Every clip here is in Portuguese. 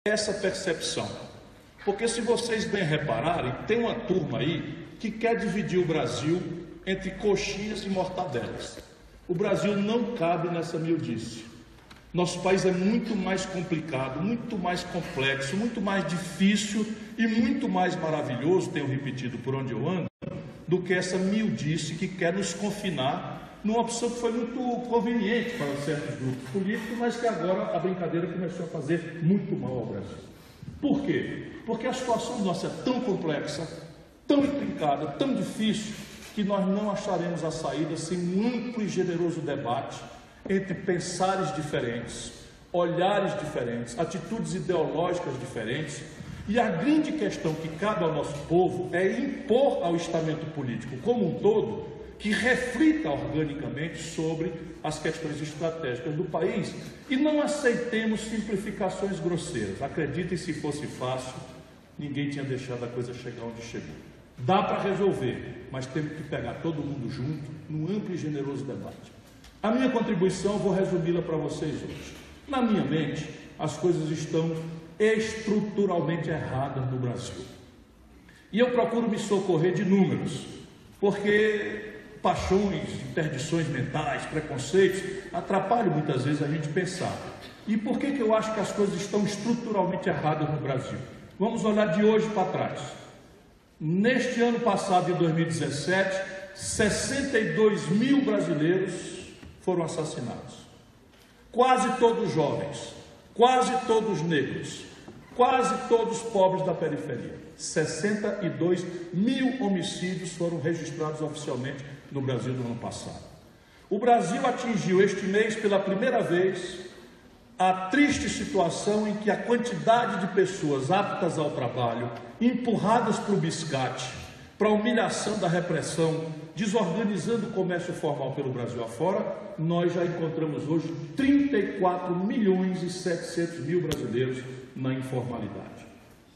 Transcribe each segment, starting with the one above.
essa percepção. Porque se vocês bem repararem, tem uma turma aí que quer dividir o Brasil entre coxinhas e mortadelas. O Brasil não cabe nessa miudice. Nosso país é muito mais complicado, muito mais complexo, muito mais difícil e muito mais maravilhoso, tenho repetido por onde eu ando, do que essa miudice que quer nos confinar numa opção que foi muito conveniente para certos grupos políticos, mas que agora a brincadeira começou a fazer muito mal ao Brasil. Por quê? Porque a situação nossa é tão complexa, tão intrincada, tão difícil, que nós não acharemos a saída sem um amplo e generoso debate entre pensares diferentes, olhares diferentes, atitudes ideológicas diferentes. E a grande questão que cabe ao nosso povo é impor ao estamento político como um todo que reflita organicamente sobre as questões estratégicas do país e não aceitemos simplificações grosseiras. Acreditem, se fosse fácil, ninguém tinha deixado a coisa chegar onde chegou. Dá para resolver, mas temos que pegar todo mundo junto num amplo e generoso debate. A minha contribuição, eu vou resumi-la para vocês hoje. Na minha mente, as coisas estão estruturalmente erradas no Brasil. E eu procuro me socorrer de números, porque paixões, interdições mentais, preconceitos, atrapalham muitas vezes a gente pensar. E por que eu acho que as coisas estão estruturalmente erradas no Brasil? Vamos olhar de hoje para trás. Neste ano passado, em 2017, 62 mil brasileiros foram assassinados. Quase todos jovens, quase todos negros, quase todos pobres da periferia. 62 mil homicídios foram registrados oficialmente no Brasil no ano passado. O Brasil atingiu este mês, pela primeira vez, a triste situação em que a quantidade de pessoas aptas ao trabalho, empurradas para o biscate, para a humilhação da repressão, desorganizando o comércio formal pelo Brasil afora, nós já encontramos hoje 34 milhões e 700 mil brasileiros na informalidade.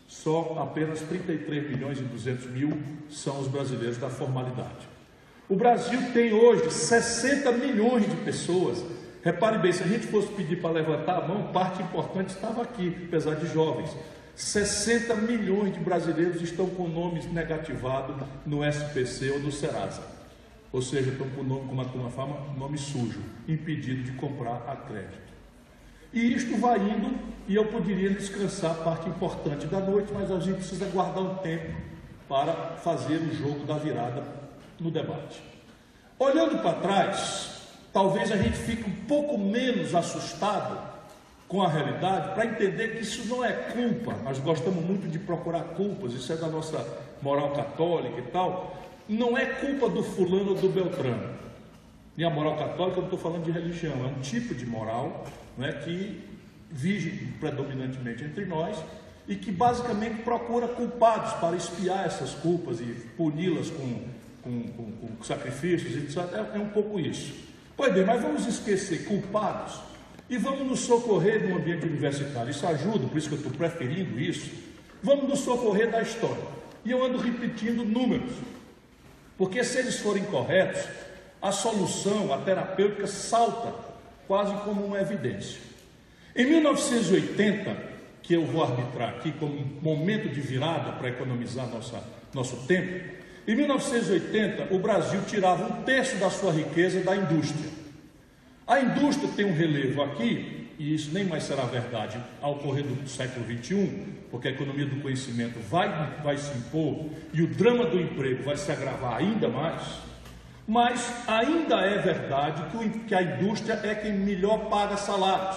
Só apenas 33 milhões e 200 mil são os brasileiros da formalidade. O Brasil tem hoje 60 milhões de pessoas. Repare bem, se a gente fosse pedir para levantar a mão, parte importante estava aqui, apesar de jovens. 60 milhões de brasileiros estão com nomes negativados no SPC ou no Serasa. Ou seja, estão com nome, como a turma fala, nome sujo, impedido de comprar a crédito. E isto vai indo, e eu poderia descansar a parte importante da noite, mas a gente precisa guardar um tempo para fazer o jogo da virada no debate. Olhando para trás, talvez a gente fique um pouco menos assustado com a realidade, para entender que isso não é culpa. Nós gostamos muito de procurar culpas, isso é da nossa moral católica e tal. Não é culpa do fulano ou do beltrano. E a moral católica, eu não estou falando de religião, é um tipo de moral, né, que vige predominantemente entre nós e que basicamente procura culpados para espiar essas culpas e puni-las com sacrifícios, etc. É um pouco isso. Pois bem, mas vamos esquecer culpados e vamos nos socorrer no ambiente universitário. Isso ajuda, por isso que eu estou preferindo isso. Vamos nos socorrer da história. E eu ando repetindo números, porque se eles forem corretos, a solução, a terapêutica, salta quase como uma evidência. Em 1980, que eu vou arbitrar aqui como um momento de virada para economizar nosso tempo, em 1980, o Brasil tirava 1/3 da sua riqueza da indústria. A indústria tem um relevo aqui, e isso nem mais será verdade ao correr do século XXI, porque a economia do conhecimento vai se impor e o drama do emprego vai se agravar ainda mais, mas ainda é verdade que a indústria é quem melhor paga salários.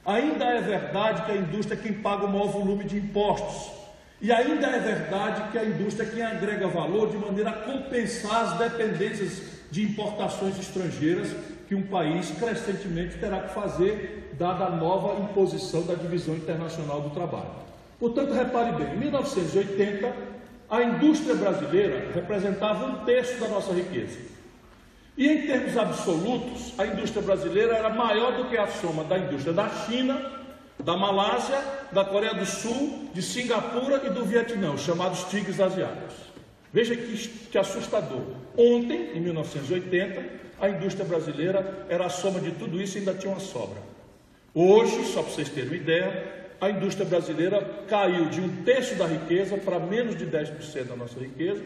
Ainda é verdade que a indústria é quem paga o maior volume de impostos. E ainda é verdade que a indústria é quem agrega valor de maneira a compensar as dependências de importações estrangeiras que um país crescentemente terá que fazer, dada a nova imposição da Divisão Internacional do Trabalho. Portanto, repare bem, em 1980, a indústria brasileira representava 1/3 da nossa riqueza. E em termos absolutos, a indústria brasileira era maior do que a soma da indústria da China, da Malásia, da Coreia do Sul, de Singapura e do Vietnã, os chamados tigres asiáticos. Veja que assustador. Ontem, em 1980, a indústria brasileira era a soma de tudo isso e ainda tinha uma sobra. Hoje, só para vocês terem uma ideia, a indústria brasileira caiu de 1/3 da riqueza para menos de 10% da nossa riqueza.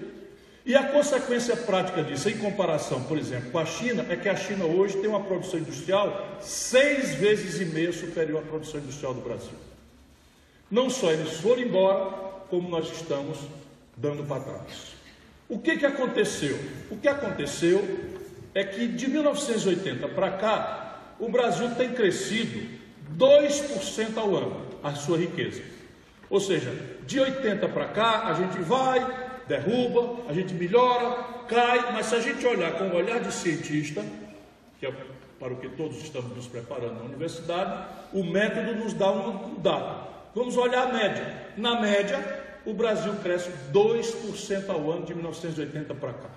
E a consequência prática disso, em comparação, por exemplo, com a China, é que a China hoje tem uma produção industrial 6,5 vezes superior à produção industrial do Brasil. Não só eles foram embora, como nós estamos dando para trás. O que aconteceu? O que aconteceu é que de 1980 para cá, o Brasil tem crescido 2% ao ano, a sua riqueza. Ou seja, de 80 para cá, a gente vai, derruba, a gente melhora, cai, mas se a gente olhar com o olhar de cientista, que é para o que todos estamos nos preparando na universidade, o método nos dá um dado. Vamos olhar a média. Na média, o Brasil cresce 2% ao ano de 1980 para cá.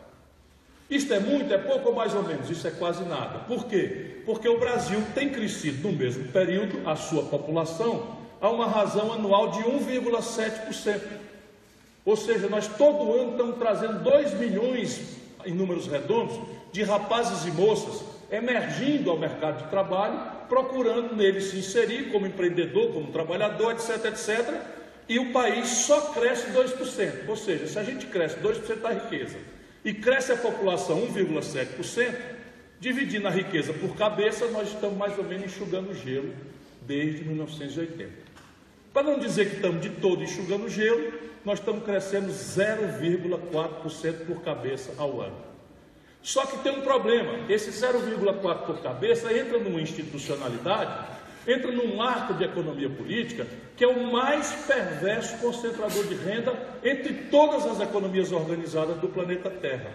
Isto é muito, é pouco ou mais ou menos? Isso é quase nada. Por quê? Porque o Brasil tem crescido no mesmo período, a sua população, a uma razão anual de 1,7%. Ou seja, nós todo ano estamos trazendo 2 milhões, em números redondos, de rapazes e moças emergindo ao mercado de trabalho, procurando nele se inserir como empreendedor, como trabalhador, etc, etc. E o país só cresce 2%. Ou seja, se a gente cresce 2% da riqueza e cresce a população 1,7%, dividindo a riqueza por cabeça, nós estamos mais ou menos enxugando gelo desde 1980. Para não dizer que estamos de todo enxugando gelo, nós estamos crescendo 0,4% por cabeça ao ano. Só que tem um problema, esse 0,4% por cabeça entra numa institucionalidade, entra num arco de economia política, que é o mais perverso concentrador de renda entre todas as economias organizadas do planeta Terra.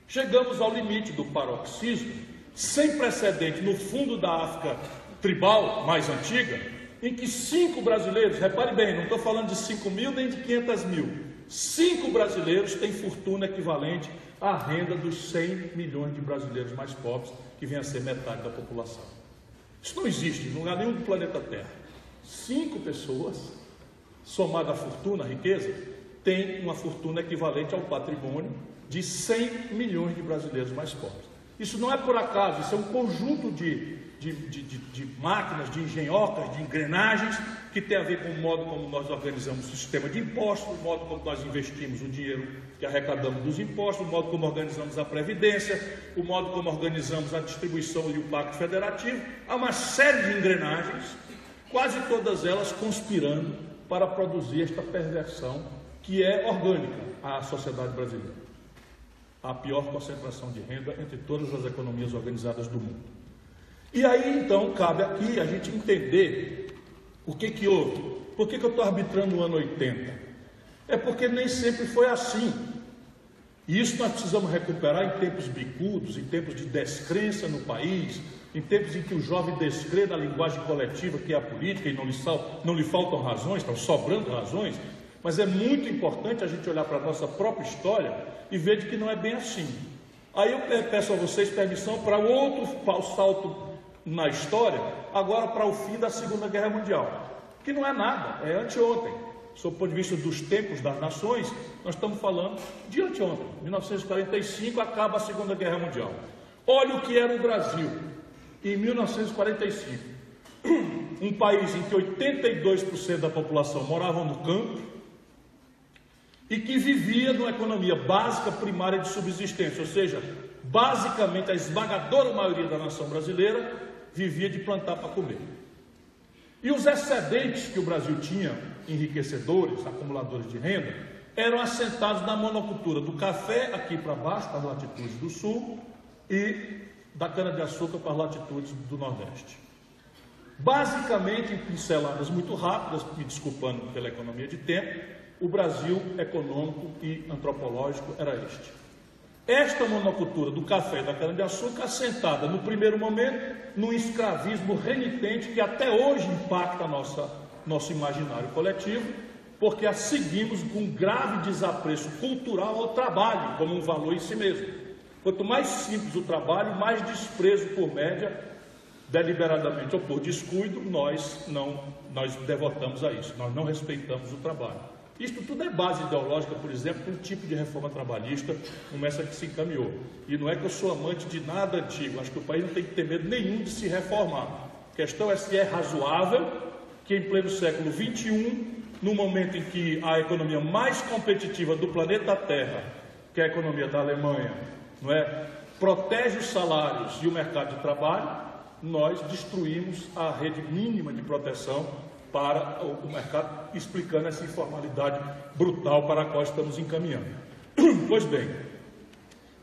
Chegamos ao limite do paroxismo, sem precedente no fundo da África tribal mais antiga, em que 5 brasileiros, repare bem, não estou falando de 5 mil nem de 500 mil, 5 brasileiros têm fortuna equivalente à renda dos 100 milhões de brasileiros mais pobres, que vem a ser metade da população. Isso não existe em lugar nenhum do planeta Terra. 5 pessoas, somada a fortuna, a riqueza, têm uma fortuna equivalente ao patrimônio de 100 milhões de brasileiros mais pobres. Isso não é por acaso, isso é um conjunto de máquinas, de engenhocas, de engrenagens, que tem a ver com o modo como nós organizamos o sistema de impostos, o modo como nós investimos o dinheiro que arrecadamos dos impostos, o modo como organizamos a Previdência, o modo como organizamos a distribuição e o Pacto Federativo. Há uma série de engrenagens, quase todas elas conspirando para produzir esta perversão que é orgânica à sociedade brasileira. A pior concentração de renda entre todas as economias organizadas do mundo. E aí, então, cabe aqui a gente entender o que houve. Por que eu estou arbitrando o ano 80? É porque nem sempre foi assim. E isso nós precisamos recuperar em tempos bicudos, em tempos de descrença no país, em tempos em que o jovem descrê na linguagem coletiva que é a política e não lhe faltam razões, estão sobrando razões. Mas é muito importante a gente olhar para a nossa própria história e ver de que não é bem assim. Aí eu peço a vocês permissão para o salto na história, agora para o fim da Segunda Guerra Mundial, que não é nada, é anteontem. Sob o ponto de vista dos tempos das nações, nós estamos falando de anteontem. 1945 acaba a Segunda Guerra Mundial. Olha o que era o Brasil em 1945. Um país em que 82% da população morava no campo e que vivia numa economia básica, primária de subsistência, ou seja, basicamente a esmagadora maioria da nação brasileira vivia de plantar para comer. E os excedentes que o Brasil tinha, enriquecedores, acumuladores de renda, eram assentados na monocultura do café aqui para baixo, para as latitudes do sul, e da cana-de-açúcar para as latitudes do nordeste. Basicamente, em pinceladas muito rápidas, me desculpando pela economia de tempo, o Brasil econômico e antropológico era este. Esta monocultura do café e da cana-de-açúcar assentada no primeiro momento num escravismo renitente que até hoje impacta nosso imaginário coletivo, porque a seguimos com grave desapreço cultural ao trabalho como um valor em si mesmo. Quanto mais simples o trabalho, mais desprezo por média, deliberadamente ou por descuido, nós devotamos a isso, nós não respeitamos o trabalho. Isto tudo é base ideológica, por exemplo, para um tipo de reforma trabalhista como essa que se encaminhou. E não é que eu sou amante de nada antigo, acho que o país não tem que ter medo nenhum de se reformar. A questão é se é razoável que em pleno século XXI, no momento em que a economia mais competitiva do planeta Terra, que é a economia da Alemanha, não é, protege os salários e o mercado de trabalho, nós destruímos a rede mínima de proteção para o mercado, explicando essa informalidade brutal para a qual estamos encaminhando. Pois bem,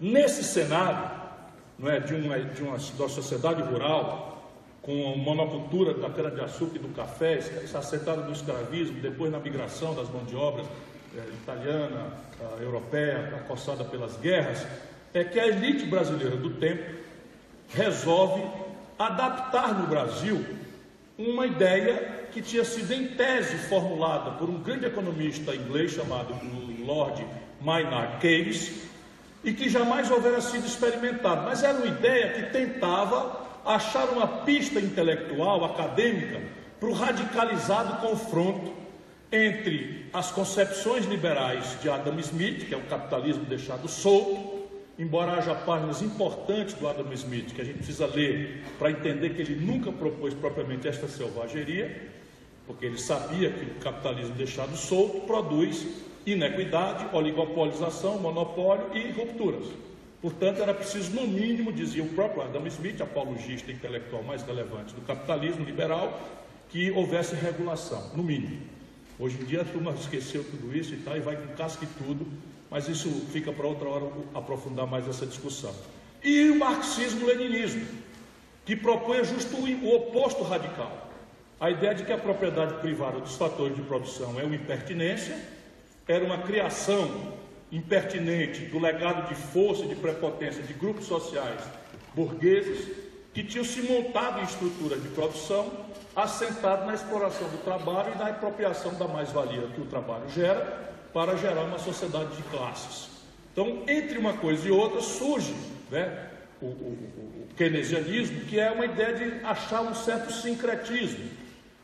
nesse cenário, não é, de uma sociedade rural, com a monocultura da cana-de-açúcar e do café, assentada no escravismo, depois na migração das mãos de obra italiana, europeia, acossada pelas guerras, é que a elite brasileira do tempo resolve adaptar no Brasil uma ideia que tinha sido em tese formulada por um grande economista inglês chamado Lord Maynard Keynes, e que jamais houvera sido experimentada, mas era uma ideia que tentava achar uma pista intelectual, acadêmica, para o radicalizado confronto entre as concepções liberais de Adam Smith, que é o capitalismo deixado solto, embora haja páginas importantes do Adam Smith que a gente precisa ler para entender que ele nunca propôs propriamente esta selvageria, porque ele sabia que o capitalismo deixado solto produz inequidade, oligopolização, monopólio e rupturas. Portanto, era preciso, no mínimo, dizia o próprio Adam Smith, apologista intelectual mais relevante do capitalismo liberal, que houvesse regulação, no mínimo. Hoje em dia a turma esqueceu tudo isso e tal, e vai com casca e tudo, mas isso fica para outra hora aprofundar mais essa discussão. E o marxismo-leninismo, que propõe justo o oposto radical. A ideia de que a propriedade privada dos fatores de produção é uma impertinência, era uma criação impertinente do legado de força e de prepotência de grupos sociais burgueses que tinham se montado em estrutura de produção assentado na exploração do trabalho e na apropriação da mais-valia que o trabalho gera para gerar uma sociedade de classes. Então, entre uma coisa e outra surge, né, o keynesianismo, que é uma ideia de achar um certo sincretismo,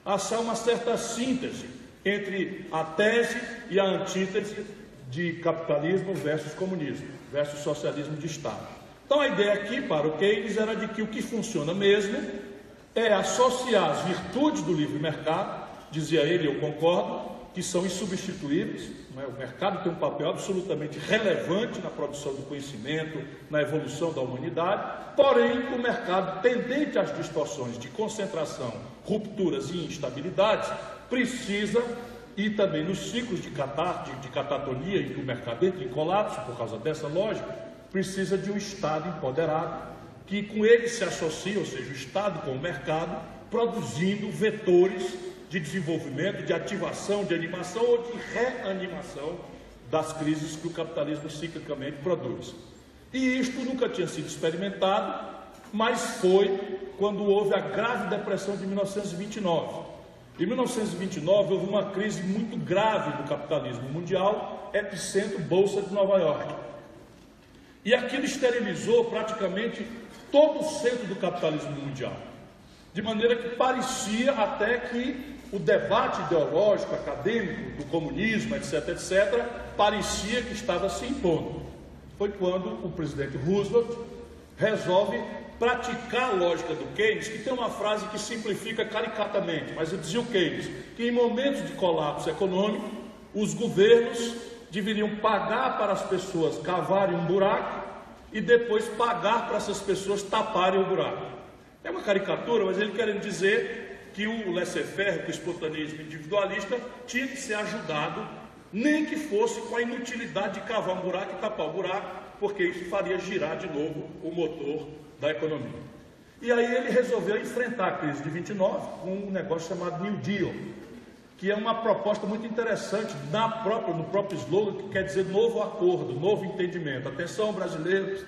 achar uma certa síntese entre a tese e a antítese de capitalismo versus comunismo, versus socialismo de Estado. Então a ideia aqui para o Keynes era de que o que funciona mesmo é associar as virtudes do livre mercado, dizia ele, eu concordo, que são insubstituíveis, não é? O mercado tem um papel absolutamente relevante na produção do conhecimento, na evolução da humanidade, porém o mercado tendente às distorções de concentração, rupturas e instabilidades, precisa, e também nos ciclos de catatonia, em que o mercado entra em colapso por causa dessa lógica, precisa de um Estado empoderado, que com ele se associa, ou seja, o Estado com o mercado, produzindo vetores de desenvolvimento, de ativação, de animação ou de reanimação das crises que o capitalismo ciclicamente produz. E isto nunca tinha sido experimentado, mas foi quando houve a grave depressão de 1929. Em 1929 houve uma crise muito grave do capitalismo mundial, epicentro Bolsa de Nova York. E aquilo esterilizou praticamente todo o centro do capitalismo mundial. De maneira que parecia até que o debate ideológico, acadêmico, do comunismo, etc., etc., parecia que estava se impondo. Foi quando o presidente Roosevelt resolve praticar a lógica do Keynes, que tem uma frase que simplifica caricatamente, mas dizia o Keynes, que em momentos de colapso econômico, os governos deveriam pagar para as pessoas cavarem um buraco e depois pagar para essas pessoas taparem o buraco. É uma caricatura, mas ele querendo dizer que o laissez-faire, que o espontaneismo individualista, tinha que ser ajudado, nem que fosse com a inutilidade de cavar um buraco e tapar o buraco, porque isso faria girar de novo o motor da economia. E aí ele resolveu enfrentar a crise de 29 com um negócio chamado New Deal, que é uma proposta muito interessante no próprio slogan, que quer dizer novo acordo, novo entendimento. Atenção, brasileiros,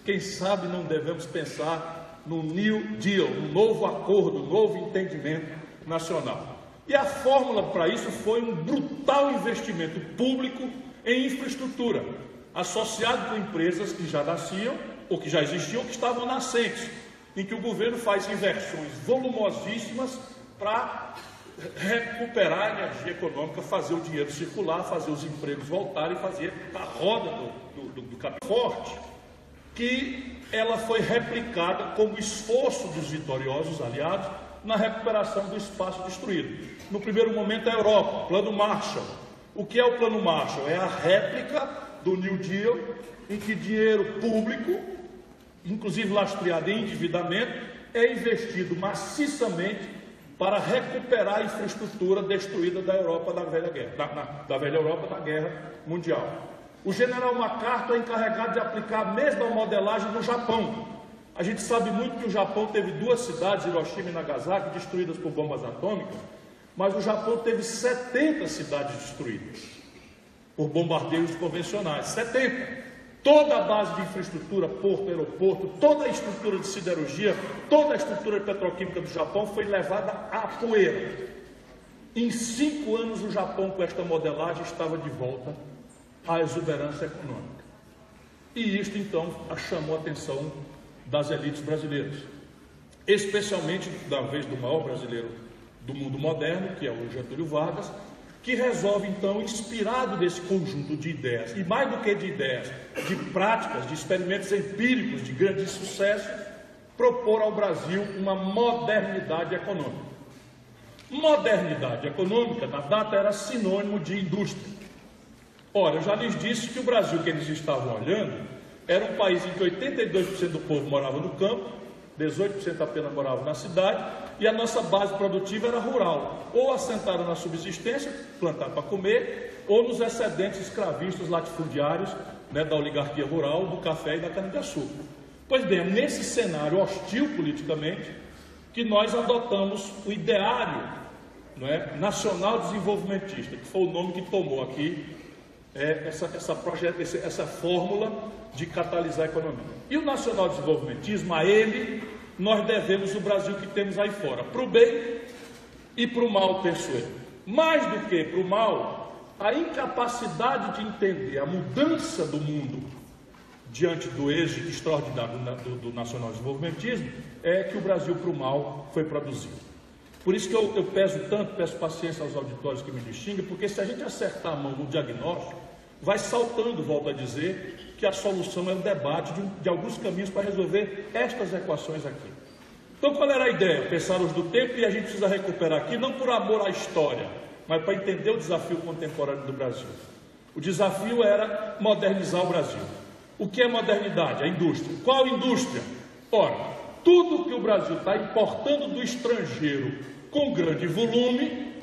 quem sabe não devemos pensar no New Deal, um novo acordo, um novo entendimento nacional. E a fórmula para isso foi um brutal investimento público em infraestrutura, associado com empresas que já nasciam, ou que já existiam, ou que estavam nascentes, em que o governo faz inversões volumosíssimas para recuperar a energia econômica, fazer o dinheiro circular, fazer os empregos voltarem, fazer a roda do capital forte, que ela foi replicada como esforço dos vitoriosos aliados na recuperação do espaço destruído. No primeiro momento, a Europa, Plano Marshall. O que é o Plano Marshall? É a réplica do New Deal, em que dinheiro público, inclusive lastreado em endividamento, é investido maciçamente para recuperar a infraestrutura destruída da Europa da velha guerra, da velha Europa da Guerra Mundial. O general MacArthur é encarregado de aplicar a mesma modelagem no Japão. A gente sabe muito que o Japão teve 2 cidades, Hiroshima e Nagasaki, destruídas por bombas atômicas, mas o Japão teve 70 cidades destruídas por bombardeios convencionais. 70! Toda a base de infraestrutura, porto, aeroporto, toda a estrutura de siderurgia, toda a estrutura petroquímica do Japão foi levada à poeira. Em 5 anos, o Japão, com esta modelagem, estava de volta à exuberância econômica. E isto, então, chamou a atenção das elites brasileiras, especialmente da vez do maior brasileiro do mundo moderno, que é o Getúlio Vargas, que resolve, então, inspirado nesse conjunto de ideias, e mais do que de ideias, de práticas, de experimentos empíricos de grande sucesso, propor ao Brasil uma modernidade econômica. Modernidade econômica, na data, era sinônimo de indústria. Ora, eu já lhes disse que o Brasil que eles estavam olhando era um país em que 82% do povo morava no campo, 18% apenas morava na cidade, e a nossa base produtiva era rural, ou assentada na subsistência, plantar para comer, ou nos excedentes escravistas latifundiários, né, da oligarquia rural, do café e da cana-de-açúcar. Pois bem, é nesse cenário hostil politicamente que nós adotamos o ideário, não é, nacional desenvolvimentista, que foi o nome que tomou aqui essa fórmula de catalisar a economia. E o nacional desenvolvimentismo, a ele, nós devemos o Brasil que temos aí fora, para o bem e para o mal, penso eu. Mais do que para o mal, a incapacidade de entender a mudança do mundo diante do êxito extraordinário do nacional desenvolvimentismo é que o Brasil para o mal foi produzido. Por isso que eu peço paciência aos auditórios que me distinguem, porque se a gente acertar a mão no diagnóstico, vai saltando, volto a dizer, que a solução é o debate de alguns caminhos para resolver estas equações aqui. Então, qual era a ideia? Pensar-os do tempo, e a gente precisa recuperar aqui, não por amor à história, mas para entender o desafio contemporâneo do Brasil. O desafio era modernizar o Brasil. O que é modernidade? A indústria. Qual indústria? Ora, tudo que o Brasil está importando do estrangeiro com grande volume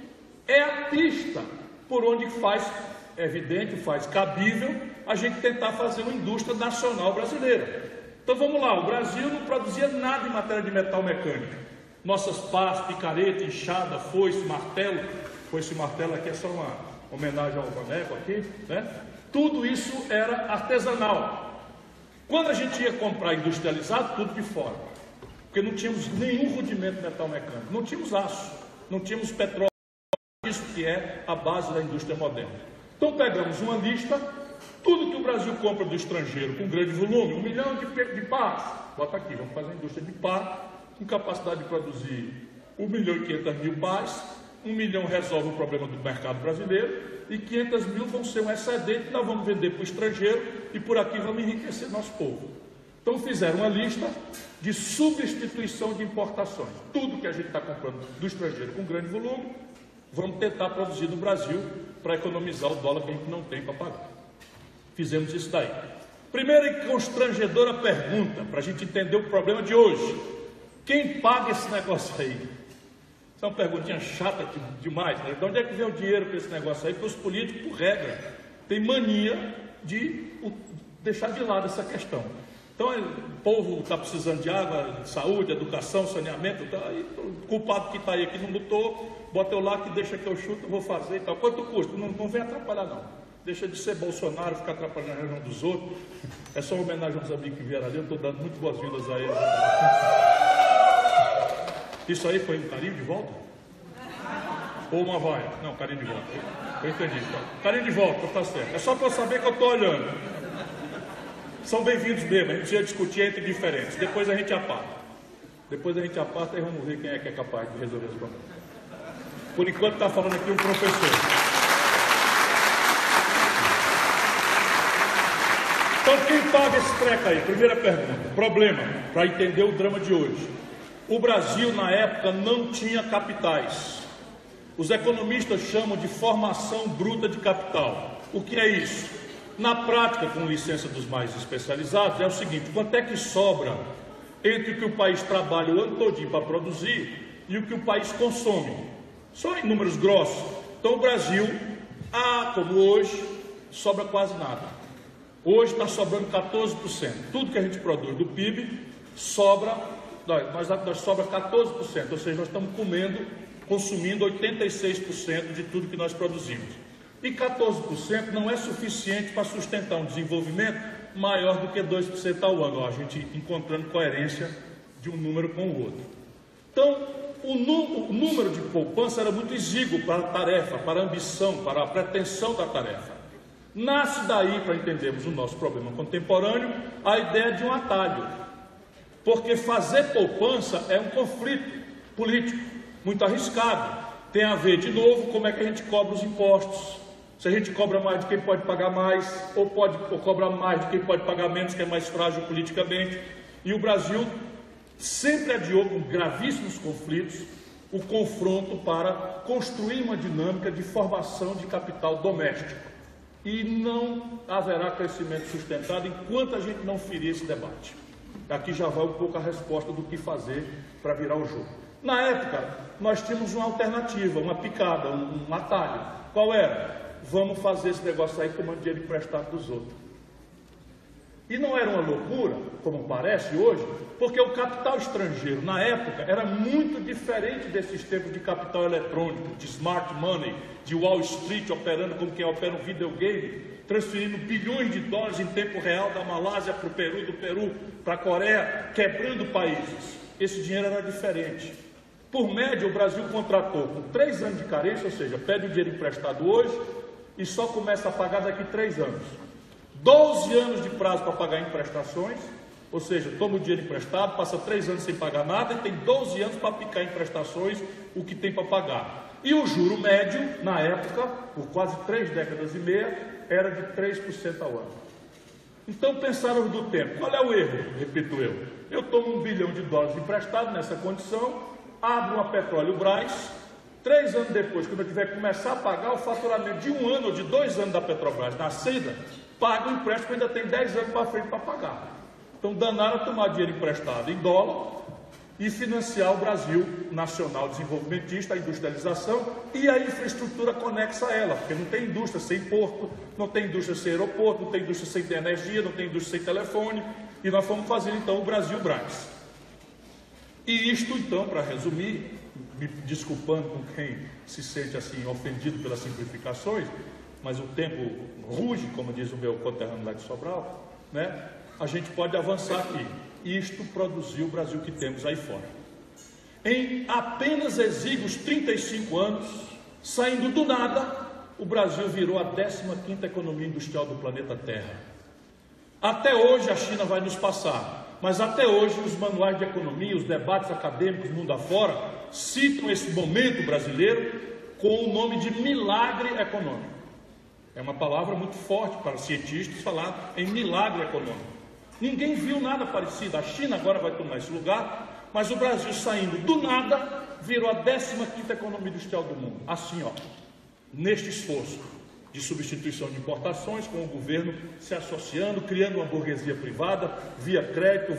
é a pista por onde faz evidente, faz cabível a gente tentar fazer uma indústria nacional brasileira. Então vamos lá, o Brasil não produzia nada em matéria de metal mecânico. Nossas pás, picareta, enxada, foice, martelo aqui é só uma homenagem ao boneco aqui, né? Tudo isso era artesanal. Quando a gente ia comprar industrializado, tudo de fora, porque não tínhamos nenhum rudimento de metal mecânico, não tínhamos aço, não tínhamos petróleo, isso que é a base da indústria moderna. Então pegamos uma lista, tudo que o Brasil compra do estrangeiro com grande volume, 1 milhão de pás, bota aqui, vamos fazer a indústria de pá, com capacidade de produzir 1.500.000 pás, 1 milhão resolve o problema do mercado brasileiro, e 500.000 vão ser um excedente, nós vamos vender para o estrangeiro, e por aqui vamos enriquecer nosso povo. Então fizeram uma lista de substituição de importações, tudo que a gente está comprando do estrangeiro com grande volume, vamos tentar produzir no Brasil, para economizar o dólar que a gente não tem para pagar. Fizemos isso daí. Primeira e constrangedora pergunta, para a gente entender o problema de hoje: quem paga esse negócio aí? Isso é uma perguntinha chata demais, né? De onde é que vem o dinheiro para esse negócio aí? Porque os políticos, por regra, têm mania de deixar de lado essa questão. Então, o povo está precisando de água, de saúde, educação, saneamento, tá aí, o culpado que está aí que não lutou, bota eu lá que deixa que eu chuto, vou fazer e tal. Quanto custa? Não vem atrapalhar, não. Deixa de ser Bolsonaro, ficar atrapalhando a reunião dos outros. É só uma homenagem aos amigos que vieram ali, eu estou dando muito boas-vindas a eles. Isso aí foi um carinho de volta? Ou uma vaia? Não, carinho de volta. Eu entendi. Então, carinho de volta, está certo. É só para eu saber que eu estou olhando. São bem-vindos mesmo, a gente precisa discutir entre diferentes. Depois a gente aparta. Depois a gente aparta e vamos ver quem é que é capaz de resolver esse problema. Por enquanto está falando aqui um professor. Então quem paga esse treco aí? Primeira pergunta. Problema, para entender o drama de hoje. O Brasil, na época, não tinha capitais. Os economistas chamam de formação bruta de capital. O que é isso? Na prática, com licença dos mais especializados, é o seguinte: quanto é que sobra entre o que o país trabalha o ano todinho para produzir e o que o país consome? Só em números grossos. Então o Brasil, como hoje, sobra quase nada. Hoje está sobrando 14%. Tudo que a gente produz do PIB sobra, nós sobra 14%, ou seja, nós estamos consumindo 86% de tudo que nós produzimos. E 14% não é suficiente para sustentar um desenvolvimento maior do que 2% ao ano, a gente encontrando coerência de um número com o outro. Então, o número de poupança era muito exíguo para a tarefa, para a ambição, para a pretensão da tarefa. Nasce daí, para entendermos o nosso problema contemporâneo, a ideia de um atalho. Porque fazer poupança é um conflito político muito arriscado. Tem a ver, de novo, como é que a gente cobra os impostos. Se a gente cobra mais de quem pode pagar mais, ou cobra mais de quem pode pagar menos, que é mais frágil politicamente. E o Brasil sempre adiou, com gravíssimos conflitos, o confronto para construir uma dinâmica de formação de capital doméstico. E não haverá crescimento sustentado enquanto a gente não ferir esse debate. Aqui já vai um pouco a resposta do que fazer para virar o jogo. Na época, nós tínhamos uma alternativa, uma picada, um atalho. Qual era? Vamos fazer esse negócio aí tomando dinheiro emprestado dos outros. E não era uma loucura, como parece hoje, porque o capital estrangeiro, na época, era muito diferente desses tempos de capital eletrônico, de smart money, de Wall Street operando como quem opera um videogame, transferindo bilhões de dólares em tempo real da Malásia para o Peru, do Peru para a Coreia, quebrando países. Esse dinheiro era diferente. Por média, o Brasil contratou com 3 anos de carência, ou seja, pede o dinheiro emprestado hoje e só começa a pagar daqui 3 anos. 12 anos de prazo para pagar em prestações, ou seja, toma o dinheiro emprestado, passa 3 anos sem pagar nada e tem 12 anos para aplicar em prestações o que tem para pagar. E o juro médio, na época, por quase 3 décadas e meia, era de 3% ao ano. Então pensaram do tempo, qual é o erro? Repito eu tomo $1 bilhão emprestado nessa condição, abro uma Petróleo Brás, 3 anos depois, quando eu tiver que começar a pagar o faturamento de 1 ano ou de 2 anos da Petrobras na saída, pago o empréstimo, ainda tem 10 anos para frente para pagar. Então danaram a tomar dinheiro emprestado em dólar e financiar o Brasil nacional desenvolvimentista, a industrialização e a infraestrutura conexa a ela, porque não tem indústria sem porto, não tem indústria sem aeroporto, não tem indústria sem energia, não tem indústria sem telefone, e nós fomos fazer então o Brasil Brás. E isto então, para resumir, me desculpando com quem se sente assim ofendido pelas simplificações, mas o tempo ruge, como diz o meu conterrâneo lá de Sobral, né? A gente pode avançar aqui. Isto produziu o Brasil que temos aí fora. Em apenas exíguos 35 anos, saindo do nada, o Brasil virou a 15ª economia industrial do planeta Terra. Até hoje a China vai nos passar, mas até hoje os manuais de economia, os debates acadêmicos mundo afora, citam esse momento brasileiro com o nome de milagre econômico. É uma palavra muito forte para os cientistas falar em milagre econômico. Ninguém viu nada parecido. A China agora vai tomar esse lugar, mas o Brasil saindo do nada, virou a 15ª economia industrial do mundo. Assim, neste esforço de substituição de importações, com o governo se associando, criando uma burguesia privada, via crédito,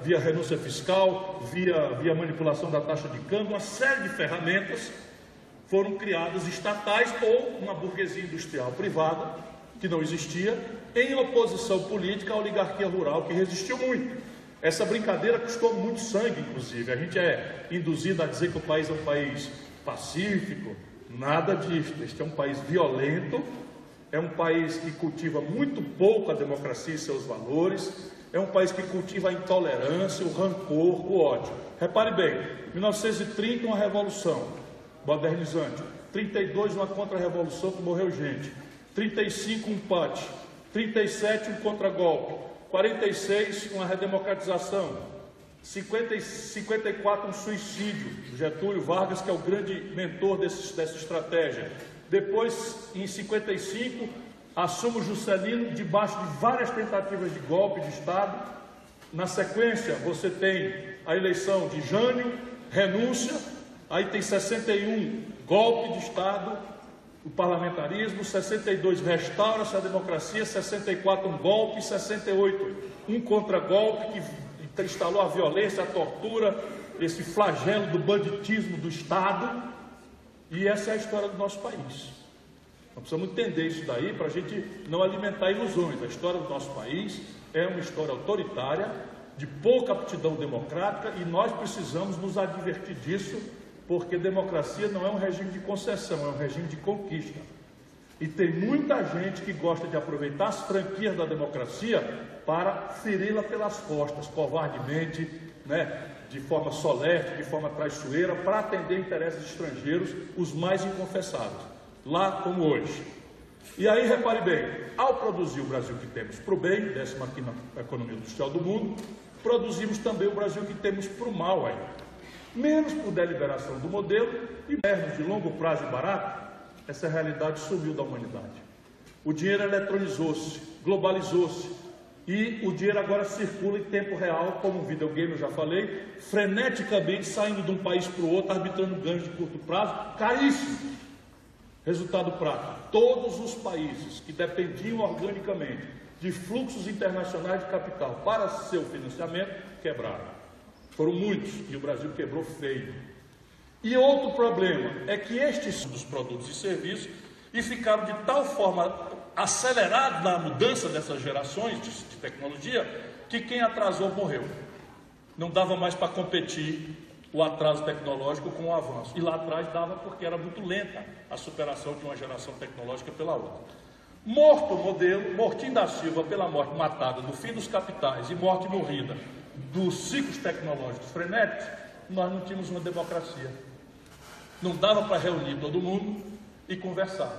via renúncia fiscal, via manipulação da taxa de câmbio, uma série de ferramentas foram criadas estatais ou uma burguesia industrial privada, que não existia, em oposição política à oligarquia rural, que resistiu muito. Essa brincadeira custou muito sangue, inclusive. A gente é induzido a dizer que o país é um país pacífico. Nada disso. Este é um país violento, é um país que cultiva muito pouco a democracia e seus valores, é um país que cultiva a intolerância, o rancor, o ódio. Repare bem, 1930 uma revolução modernizante, 32 uma contra-revolução que morreu gente, 35 um empate, 37 um contragolpe, 46 uma redemocratização, 54 um suicídio, Getúlio Vargas, que é o grande mentor dessa estratégia. Depois, em 55, assume o Juscelino debaixo de várias tentativas de golpe de Estado. Na sequência, você tem a eleição de Jânio, renúncia, aí tem 61, golpe de Estado, o parlamentarismo, 62, restaura-se a democracia, 64, um golpe, 68, um contragolpe que instalou a violência, a tortura, esse flagelo do banditismo do Estado, e essa é a história do nosso país. Nós precisamos entender isso daí para a gente não alimentar ilusões. A história do nosso país é uma história autoritária, de pouca aptidão democrática, e nós precisamos nos advertir disso, porque democracia não é um regime de concessão, é um regime de conquista. E tem muita gente que gosta de aproveitar as franquias da democracia para feri-la pelas costas, covardemente, de forma solerte, de forma traiçoeira, para atender interesses estrangeiros, os mais inconfessáveis, lá como hoje. E aí, repare bem, ao produzir o Brasil que temos para o bem, 15ª na economia industrial do mundo, produzimos também o Brasil que temos para o mal ainda. Menos por deliberação do modelo e menos de longo prazo e barato, essa realidade sumiu da humanidade. O dinheiro eletronizou-se, globalizou-se, e o dinheiro agora circula em tempo real, como um videogame, eu já falei, freneticamente saindo de um país para o outro, arbitrando ganhos de curto prazo, caríssimos. Resultado prático, todos os países que dependiam organicamente de fluxos internacionais de capital para seu financiamento, quebraram. Foram muitos, e o Brasil quebrou feio. E outro problema é que estes são dos produtos e serviços e ficaram de tal forma acelerados na mudança dessas gerações de tecnologia, que quem atrasou morreu. Não dava mais para competir o atraso tecnológico com o avanço. E lá atrás dava porque era muito lenta a superação de uma geração tecnológica pela outra. Morto o modelo, Mortinho da Silva pela morte matada do fim dos capitais e morte morrida dos ciclos tecnológicos frenéticos, nós não tínhamos uma democracia. Não dava para reunir todo mundo e conversar.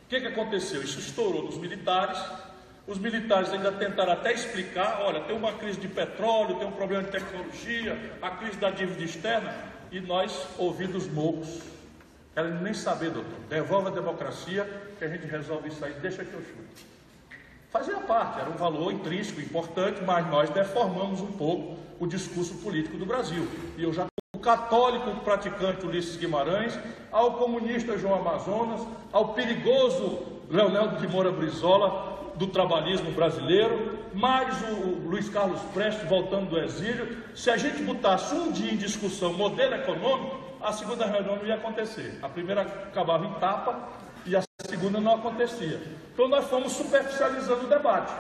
O que aconteceu? Isso estourou nos militares. Os militares ainda tentaram até explicar, olha, tem uma crise de petróleo, tem um problema de tecnologia, a crise da dívida externa, e nós, ouvidos moucos, querem nem saber, doutor, devolve a democracia, que a gente resolve isso aí, deixa que eu chute. Fazia parte, era um valor intrínseco, importante, mas nós deformamos um pouco o discurso político do Brasil. E eu já do católico praticante Ulisses Guimarães, ao comunista João Amazonas, ao perigoso Leonel de Moura Brizola, do trabalhismo brasileiro, mais o Luiz Carlos Prestes voltando do exílio. Se a gente botasse um dia em discussão modelo econômico, a segunda reunião não ia acontecer. A primeira acabava em tapa e a segunda não acontecia. Então nós fomos superficializando o debate.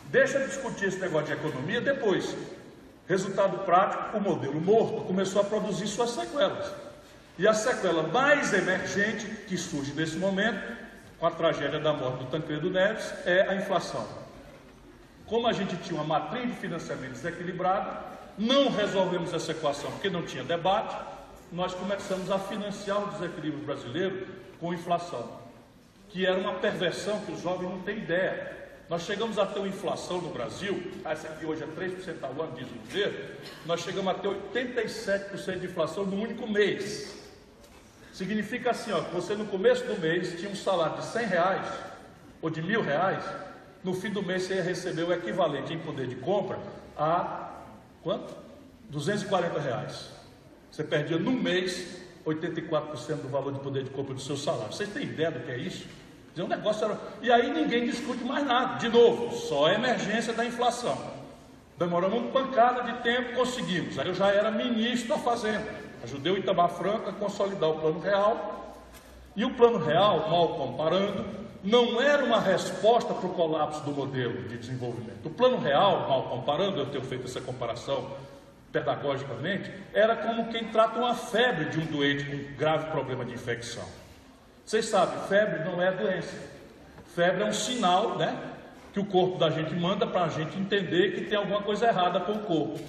Deixa de discutir esse negócio de economia depois. Resultado prático, o modelo morto começou a produzir suas sequelas. E a sequela mais emergente que surge nesse momento, com a tragédia da morte do Tancredo Neves, é a inflação. Como a gente tinha uma matriz de financiamento desequilibrada, não resolvemos essa equação porque não tinha debate, nós começamos a financiar o desequilíbrio brasileiro com inflação, que era uma perversão que os jovens não têm ideia. Nós chegamos a ter uma inflação no Brasil, essa aqui hoje é 3% ao ano, diz o governo, nós chegamos a ter 87% de inflação no único mês. Significa assim, ó, que você no começo do mês tinha um salário de R$100 ou de R$1.000, no fim do mês você ia receber o equivalente em poder de compra a quanto? R$240. Você perdia no mês 84% do valor de poder de compra do seu salário. Vocês têm ideia do que é isso? Um negócio era... E aí ninguém discute mais nada. De novo, só a emergência da inflação. Demoramos uma pancada de tempo, conseguimos. Aí eu já era ministro da Fazenda. Ajudei o Itamar Franco a consolidar o Plano Real. E o Plano Real, mal comparando, não era uma resposta para o colapso do modelo de desenvolvimento. O Plano Real, mal comparando, eu tenho feito essa comparação pedagogicamente, era como quem trata uma febre de um doente com um grave problema de infecção. Vocês sabem, febre não é doença. Febre é um sinal, que o corpo da gente manda para a gente entender que tem alguma coisa errada com o corpo.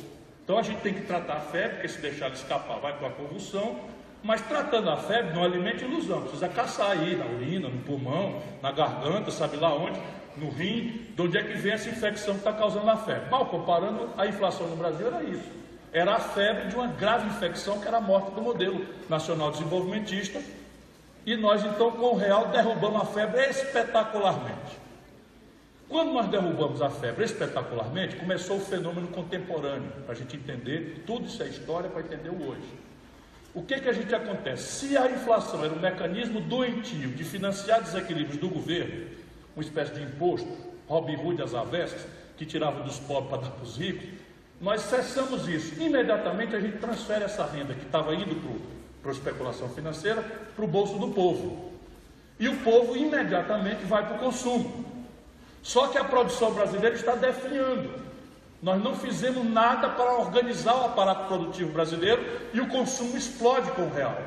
Então a gente tem que tratar a febre, porque se deixar ela escapar vai para a convulsão, mas tratando a febre não alimenta ilusão, precisa caçar aí na urina, no pulmão, na garganta, sabe lá onde, no rim, de onde é que vem essa infecção que está causando a febre. Mal comparando, a inflação no Brasil era isso. Era a febre de uma grave infecção que era a morte do modelo nacional desenvolvimentista. E nós então com o real derrubamos a febre espetacularmente. Quando nós derrubamos a febre espetacularmente, começou o fenômeno contemporâneo, para a gente entender, tudo isso é história para entender o hoje. O que a gente acontece? Se a inflação era um mecanismo doentio de financiar desequilíbrios do governo, uma espécie de imposto, Robin Hood às avessas, que tirava dos pobres para dar para os ricos, nós cessamos isso. Imediatamente a gente transfere essa renda que estava indo para a especulação financeira para o bolso do povo. E o povo imediatamente vai para o consumo. Só que a produção brasileira está definhando. Nós não fizemos nada para organizar o aparato produtivo brasileiro e o consumo explode com o real.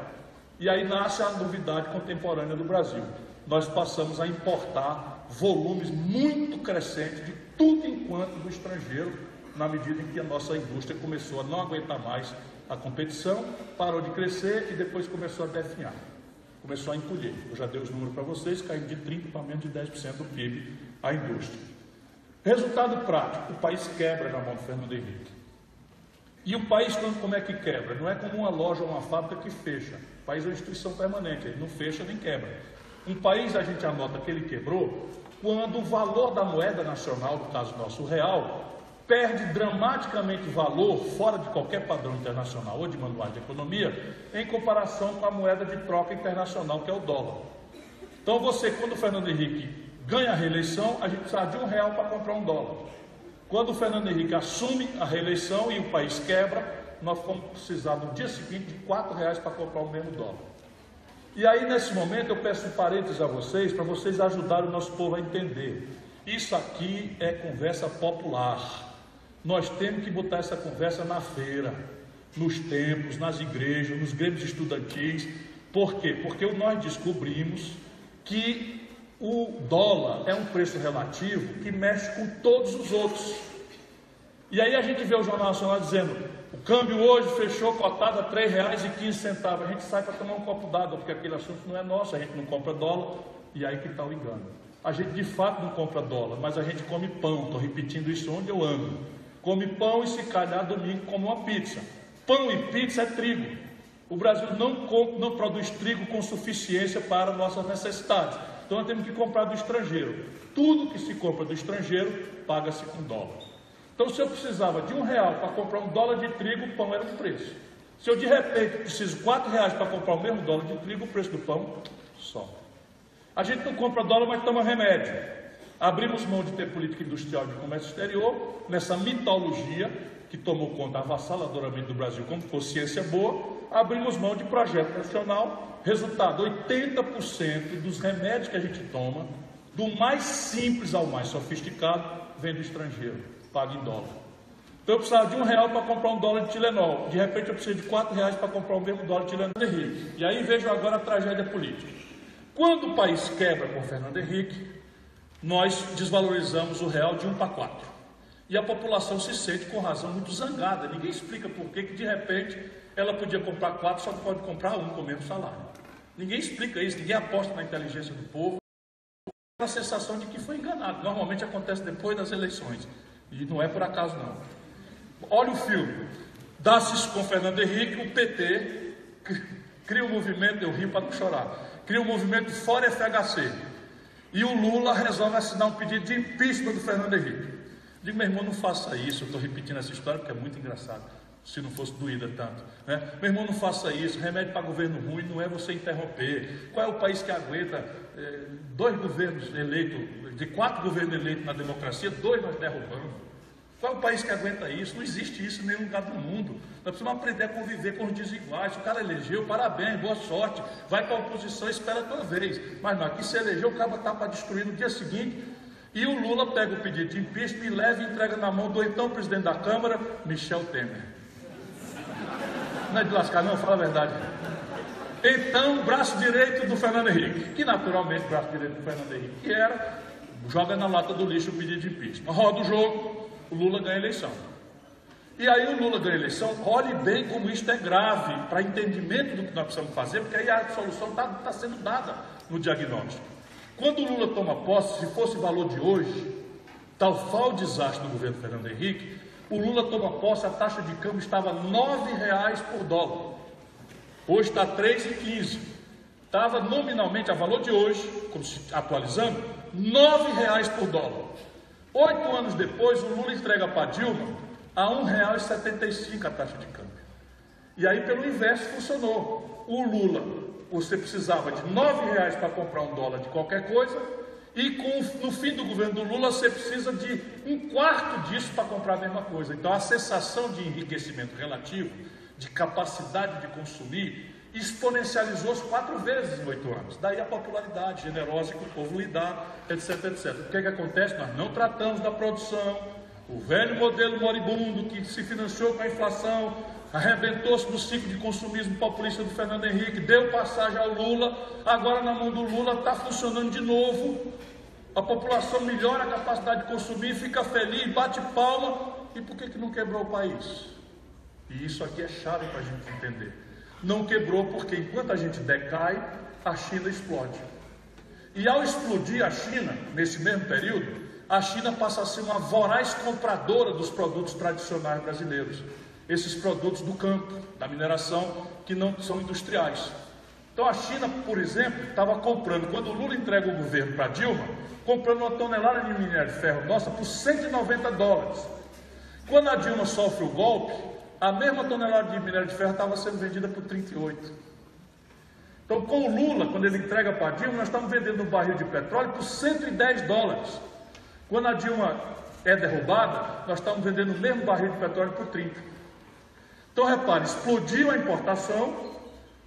E aí nasce a novidade contemporânea do Brasil. Nós passamos a importar volumes muito crescentes de tudo enquanto do estrangeiro, na medida em que a nossa indústria começou a não aguentar mais a competição, parou de crescer e depois começou a definhar. Começou a encolher. Eu já dei os números para vocês, caindo de 30% para menos de 10% do PIB a indústria. Resultado prático, o país quebra na mão do Fernando Henrique. E o país, como é que quebra? Não é como uma loja ou uma fábrica que fecha. O país é uma instituição permanente, ele não fecha nem quebra. Um país, a gente anota que ele quebrou quando o valor da moeda nacional, no caso nosso, o real, perde dramaticamente valor fora de qualquer padrão internacional ou de manual de economia, em comparação com a moeda de troca internacional, que é o dólar. Então quando o Fernando Henrique ganha a reeleição, a gente precisa de R$1 para comprar $1. Quando o Fernando Henrique assume a reeleição e o país quebra, nós vamos precisar no dia seguinte de R$4 para comprar o mesmo dólar. E aí, nesse momento, eu peço um parênteses a vocês, para vocês ajudarem o nosso povo a entender. Isso aqui é conversa popular. Nós temos que botar essa conversa na feira, nos templos, nas igrejas, nos grêmios estudantis. Por quê? Porque nós descobrimos que o dólar é um preço relativo que mexe com todos os outros. E aí a gente vê o Jornal Nacional dizendo: o câmbio hoje fechou cotado a R$3,15. A gente sai para tomar um copo d'água, porque aquele assunto não é nosso, a gente não compra dólar, e aí que está o engano. A gente de fato não compra dólar, mas a gente come pão, estou repetindo isso onde eu ando. Come pão e se calhar domingo come uma pizza. Pão e pizza é trigo. O Brasil não produz trigo com suficiência para nossas necessidades. Então nós temos que comprar do estrangeiro. Tudo que se compra do estrangeiro paga-se com dólar. Então se eu precisava de R$1 para comprar $1 de trigo, o pão era um preço. Se eu de repente preciso de R$4 para comprar o mesmo dólar de trigo, o preço do pão sobe. A gente não compra dólar, mas toma remédio. Abrimos mão de ter política industrial de comércio exterior, nessa mitologia que tomou conta avassaladoramente do Brasil como fosse ciência boa. Abrimos mão de projeto nacional. Resultado, 80% dos remédios que a gente toma, do mais simples ao mais sofisticado, vem do estrangeiro, paga em dólar. Então eu precisava de R$1 para comprar $1 de Tilenol. De repente eu preciso de R$4 para comprar o mesmo dólar de Tilenol. E aí vejo agora a tragédia política. Quando o país quebra com o Fernando Henrique, nós desvalorizamos o real de 1 para 4. E a população se sente, com razão, muito zangada. Ninguém explica por que de repente ela podia comprar 4, só não pode comprar 1 com o mesmo salário. Ninguém explica isso, ninguém aposta na inteligência do povo. A sensação de que foi enganado. Normalmente acontece depois das eleições. E não é por acaso não. Olha o filme. Dá-se com Fernando Henrique, o PT cria um movimento, eu rio para não chorar, cria um movimento fora FHC. E o Lula resolve assinar um pedido de impeachment do Fernando Henrique. Digo, meu irmão, não faça isso. Eu estou repetindo essa história porque é muito engraçado, se não fosse doída tanto, né? Meu irmão, não faça isso. Remédio para governo ruim não é você interromper. Qual é o país que aguenta 2 governos eleitos, de 4 governos eleitos na democracia, 2 nós derrubamos? Qual é o país que aguenta isso? Não existe isso em nenhum lugar do mundo. Nós precisamos aprender a conviver com os desiguais. Se o cara elegeu, parabéns, boa sorte. Vai para a oposição e espera a tua vez. Mas não, aqui se elegeu, o cara está para destruir no dia seguinte. E o Lula pega o pedido de impeachment e leva e entrega na mão do então presidente da Câmara, Michel Temer. Não é de lascar não, fala a verdade. Então, braço direito do Fernando Henrique, que naturalmente, braço direito do Fernando Henrique, que era, joga na lata do lixo o pedido de impeachment. Roda o jogo, o Lula ganha a eleição. E aí o Lula ganha a eleição. Olhe bem como isto é grave, para entendimento do que nós precisamos fazer, porque aí a solução está sendo dada no diagnóstico. Quando o Lula toma posse, se fosse o valor de hoje, tal foi o desastre do governo Fernando Henrique, o Lula toma posse, a taxa de câmbio estava R$ 9,00 por dólar. Hoje está R$ 3,15. Estava nominalmente, a valor de hoje, atualizando, R$ 9,00 por dólar. 8 anos depois, o Lula entrega para Dilma a R$ 1,75 a taxa de câmbio. E aí, pelo inverso, funcionou. O Lula, você precisava de R$ 9,00 para comprar um dólar de qualquer coisa, e no fim do governo do Lula, você precisa de um quarto disso para comprar a mesma coisa. Então, a sensação de enriquecimento relativo, de capacidade de consumir, exponencializou-se 4 vezes em 8 anos. Daí a popularidade generosa que o povo lhe dá, etc, etc. O que acontece? Nós não tratamos da produção. O velho modelo moribundo que se financiou com a inflação, arrebentou-se no ciclo de consumismo populista do Fernando Henrique, deu passagem ao Lula, agora na mão do Lula está funcionando de novo. A população melhora a capacidade de consumir, fica feliz, bate palma. E por que não quebrou o país? E isso aqui é chave para a gente entender. Não quebrou porque enquanto a gente decai, a China explode. E ao explodir a China, nesse mesmo período, a China passa a ser uma voraz compradora dos produtos tradicionais brasileiros. Esses produtos do campo, da mineração, que não são industriais. Então a China, por exemplo, estava comprando, quando o Lula entrega o governo para Dilma, comprando uma tonelada de minério de ferro nossa por $190. Quando a Dilma sofre o golpe, a mesma tonelada de minério de ferro estava sendo vendida por 38. Então, com o Lula, quando ele entrega para a Dilma, nós estamos vendendo um barril de petróleo por $110. Quando a Dilma é derrubada, nós estamos vendendo o mesmo barril de petróleo por 30. Então, repare, explodiu a importação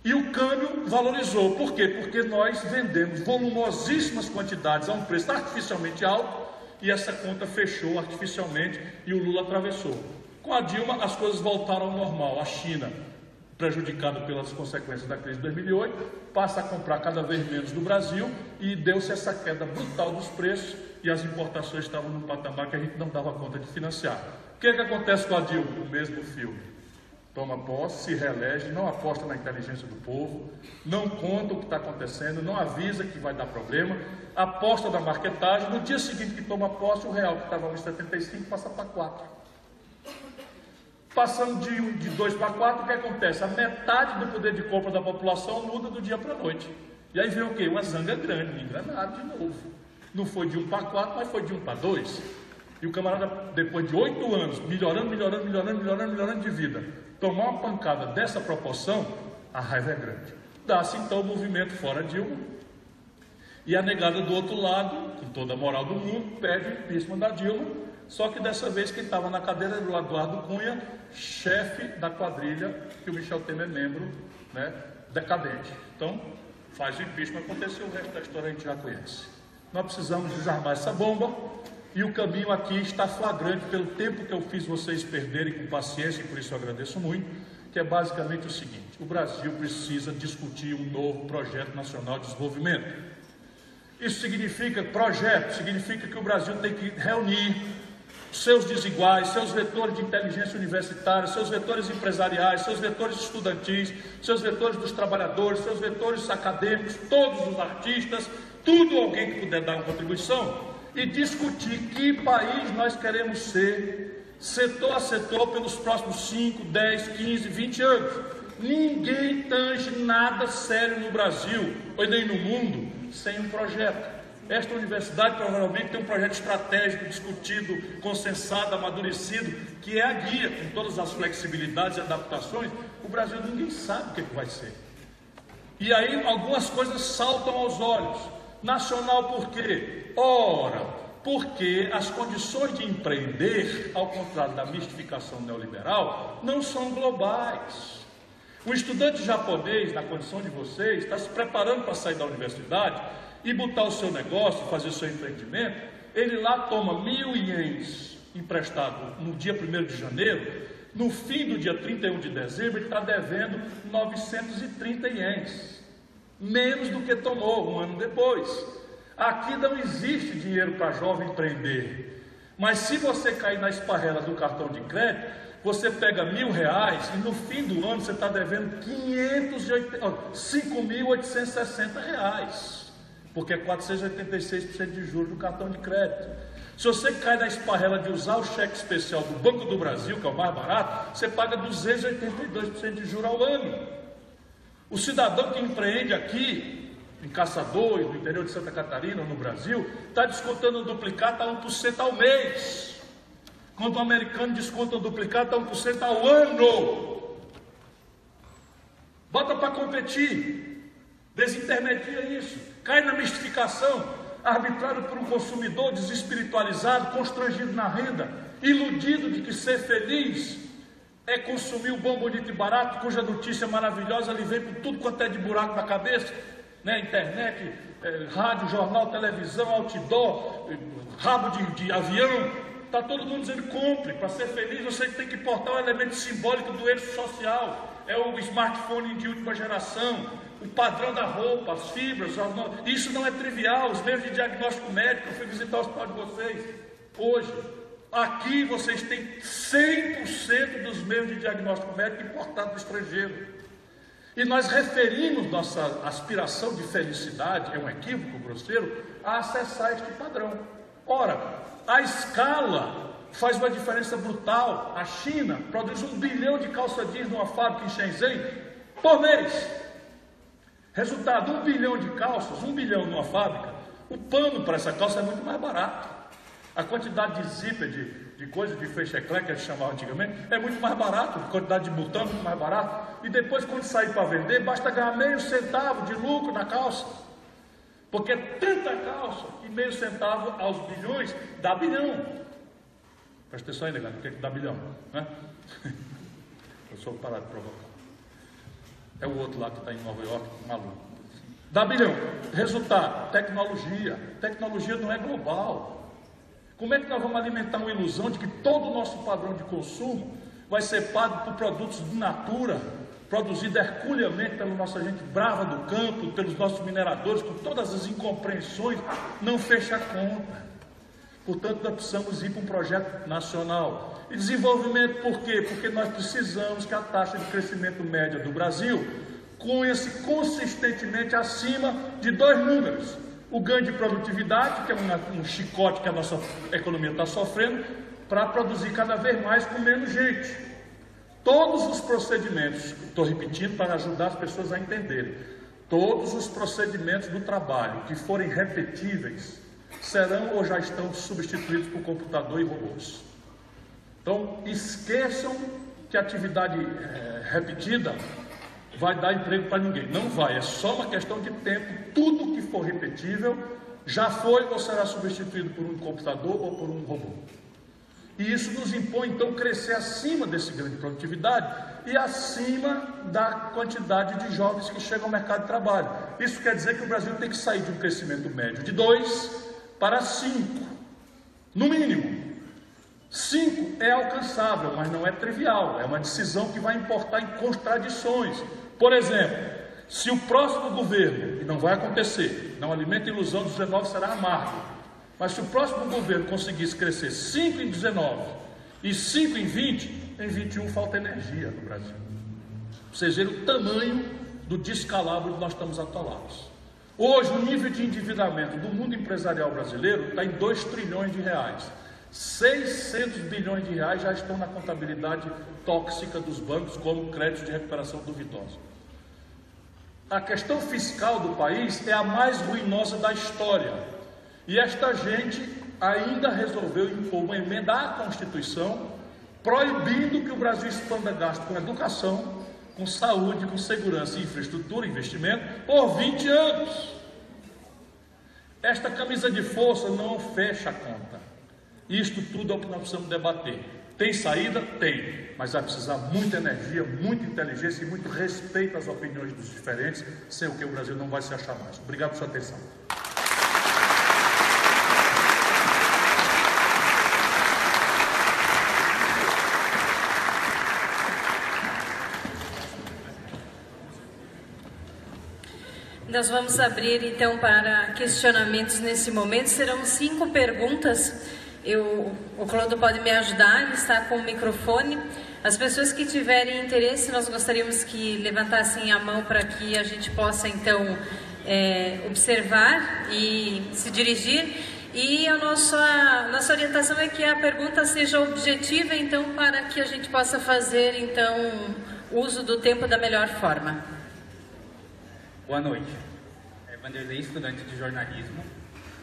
e o câmbio valorizou. Por quê? Porque nós vendemos volumosíssimas quantidades a um preço artificialmente alto e essa conta fechou artificialmente e o Lula atravessou. Com a Dilma, as coisas voltaram ao normal. A China, prejudicada pelas consequências da crise de 2008, passa a comprar cada vez menos do Brasil e deu-se essa queda brutal dos preços e as importações estavam num patamar que a gente não dava conta de financiar. O que acontece com a Dilma? O mesmo filme. Toma posse, se reelege, não aposta na inteligência do povo, não conta o que está acontecendo, não avisa que vai dar problema, aposta na marketagem. No dia seguinte que toma posse, o real que estava a 1,75 passa para 4. Passando de 2 para 4, o que acontece? A metade do poder de compra da população muda do dia para a noite. E aí vem o quê? Uma zanga grande, engranado de novo. Não foi de 1 para 4, mas foi de 1 para 2. E o camarada, depois de 8 anos, melhorando de vida, tomar uma pancada dessa proporção, a raiva é grande. Dá-se então o movimento fora Dilma. E a negada do outro lado, com toda a moral do mundo, pede o impeachment da Dilma. Só que dessa vez quem estava na cadeira era o Eduardo Cunha, chefe da quadrilha que o Michel Temer é membro, né, decadente. Então, faz o impeachment, aconteceu, o resto da história a gente já conhece. Nós precisamos desarmar essa bomba e o caminho aqui está flagrante pelo tempo que eu fiz vocês perderem com paciência, e por isso eu agradeço muito, que é basicamente o seguinte: o Brasil precisa discutir um novo projeto nacional de desenvolvimento. Isso significa significa que o Brasil tem que reunir seus desiguais, seus vetores de inteligência universitária, seus vetores empresariais, seus vetores estudantis, seus vetores dos trabalhadores, seus vetores acadêmicos, todos os artistas, tudo alguém que puder dar uma contribuição, e discutir que país nós queremos ser, setor a setor, pelos próximos 5, 10, 15, 20 anos. Ninguém tange nada sério no Brasil, ou nem no mundo, sem um projeto. Esta universidade provavelmente tem um projeto estratégico, discutido, consensado, amadurecido, que é a guia, com todas as flexibilidades e adaptações. O Brasil ninguém sabe o que vai ser. E aí algumas coisas saltam aos olhos. Nacional por quê? Ora, porque as condições de empreender, ao contrário da mistificação neoliberal, não são globais. O estudante japonês, na condição de vocês, está se preparando para sair da universidade e botar o seu negócio, fazer o seu empreendimento. Ele lá toma 1.000 ienes emprestado no dia 1º de janeiro, no fim do dia 31 de dezembro, ele está devendo 930 ienes, menos do que tomou um ano depois. Aqui não existe dinheiro para jovem empreender, mas se você cair na esparrela do cartão de crédito, você pega R$1.000 e no fim do ano você está devendo 5.860 reais, porque é 486% de juros do cartão de crédito. Se você cai na esparrela de usar o cheque especial do Banco do Brasil, que é o mais barato, você paga 282% de juros ao ano. O cidadão que empreende aqui em Caçadores, no interior de Santa Catarina, no Brasil, está descontando o duplicata a 1% ao mês. Quando o americano desconta o duplicata a 1% ao ano. Bota para competir. Desintermedia isso. Cai na mistificação. Arbitrado por um consumidor desespiritualizado, constrangido na renda, iludido de que ser feliz é consumir o bom, bonito e barato, cuja notícia maravilhosa lhe vem por tudo quanto é de buraco na cabeça, né? Internet, rádio, jornal, televisão, outdoor, rabo de avião. Está todo mundo dizendo: compre. Para ser feliz você tem que portar um elemento simbólico do eixo social. É o smartphone de última geração, o padrão da roupa, as fibras. Isso não é trivial. Os meios de diagnóstico médico, eu fui visitar o hospital de vocês hoje. Aqui vocês têm 100% dos meios de diagnóstico médico importados do estrangeiro. E nós referimos nossa aspiração de felicidade, é um equívoco grosseiro, a acessar este padrão. Ora, a escala faz uma diferença brutal. A China produz 1 bilhão de calça jeans numa fábrica em Shenzhen por mês. Resultado, 1 bilhão de calças, 1 bilhão numa fábrica. O pano para essa calça é muito mais barato. A quantidade de zíper, de coisa de fecheclé, que a gente chamava antigamente, é muito mais barato. A quantidade de botão é muito mais barato. E depois, quando sair para vender, basta ganhar meio centavo de lucro na calça. Porque é tanta calça que meio centavo aos bilhões dá bilhão. Presta atenção aí, negado, o que é que dá bilhão? Né? Eu sou parar de provocar. É o outro lá que está em Nova York, maluco. Dá bilhão. Resultado, tecnologia. Tecnologia não é global. Como é que nós vamos alimentar uma ilusão de que todo o nosso padrão de consumo vai ser pago por produtos de natura, produzido herculeamente pela nossa gente brava do campo, pelos nossos mineradores, com todas as incompreensões? Não fecha a conta. Portanto, nós precisamos ir para um projeto nacional. E desenvolvimento por quê? Porque nós precisamos que a taxa de crescimento média do Brasil conheça consistentemente acima de 2 números. O ganho de produtividade, que é um chicote que a nossa economia está sofrendo, para produzir cada vez mais com menos gente. Todos os procedimentos, estou repetindo para ajudar as pessoas a entenderem, todos os procedimentos do trabalho que forem repetíveis serão ou já estão substituídos por computador e robôs. Então, esqueçam que a atividade repetida vai dar emprego para ninguém. Não vai, é só uma questão de tempo. Tudo que for repetível já foi ou será substituído por um computador ou por um robô. E isso nos impõe, então, crescer acima desse ganho de produtividade e acima da quantidade de jovens que chegam ao mercado de trabalho. Isso quer dizer que o Brasil tem que sair de um crescimento médio de 2 para 5, no mínimo. 5 é alcançável, mas não é trivial. É uma decisão que vai importar em contradições. Por exemplo, se o próximo governo, e não vai acontecer, não alimenta a ilusão, 19 será amargo, mas se o próximo governo conseguisse crescer 5 em 19 e 5 em 20, em 21 falta energia no Brasil. Vocês verem o tamanho do descalabro que nós estamos atolados. Hoje, o nível de endividamento do mundo empresarial brasileiro está em 2 trilhões de reais. 600 bilhões de reais já estão na contabilidade tóxica dos bancos como créditos de recuperação duvidosa. A questão fiscal do país é a mais ruinosa da história. E esta gente ainda resolveu impor uma emenda à Constituição proibindo que o Brasil expanda gasto com educação, com saúde, com segurança, infraestrutura e investimento por 20 anos. Esta camisa de força não fecha a conta. Isto tudo é o que nós precisamos debater. Tem saída? Tem, mas vai precisar muita energia, muita inteligência e muito respeito às opiniões dos diferentes, sem o que o Brasil não vai se achar mais. Obrigado por sua atenção. Nós vamos abrir então para questionamentos nesse momento. Serão 5 perguntas. O Clodo pode me ajudar, ele está com o microfone. As pessoas que tiverem interesse, nós gostaríamos que levantassem a mão para que a gente possa então observar e se dirigir. E a nossa orientação é que a pergunta seja objetiva, então, para que a gente possa fazer então uso do tempo da melhor forma. Boa noite. Vanderlei, estudante de jornalismo,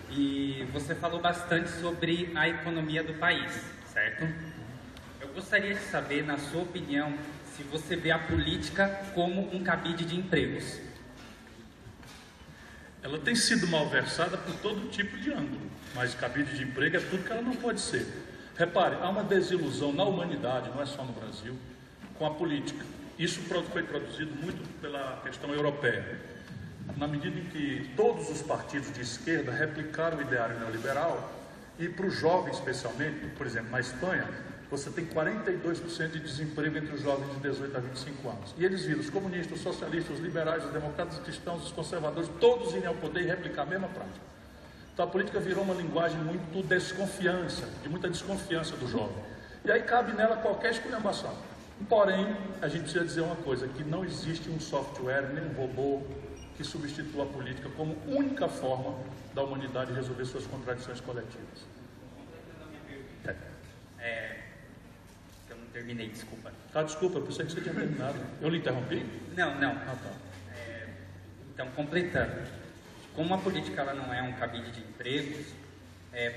e você falou bastante sobre a economia do país, certo? Eu gostaria de saber, na sua opinião, se você vê a política como um cabide de empregos. Ela tem sido malversada por todo tipo de ângulo, mas cabide de emprego é tudo que ela não pode ser. Repare, há uma desilusão na humanidade, não é só no Brasil, com a política. Isso foi produzido muito pela questão europeia. Na medida em que todos os partidos de esquerda replicaram o ideário neoliberal, e para os jovens especialmente, por exemplo, na Espanha, você tem 42% de desemprego entre os jovens de 18 a 25 anos. E eles viram os comunistas, os socialistas, os liberais, os democratas, os cristãos, os conservadores, todos irem ao poder e replicar a mesma prática. Então a política virou uma linguagem muito de muita desconfiança do jovem. E aí cabe nela qualquer esculhambação. Porém, a gente precisa dizer uma coisa, que não existe um software, nem um robô que substitua a política como única forma da humanidade resolver suas contradições coletivas. Eu não terminei, desculpa. Desculpa, eu pensei que você tinha terminado. Eu lhe interrompi? Não. Tá. Então, completando, como a política ela não é um cabide de empregos,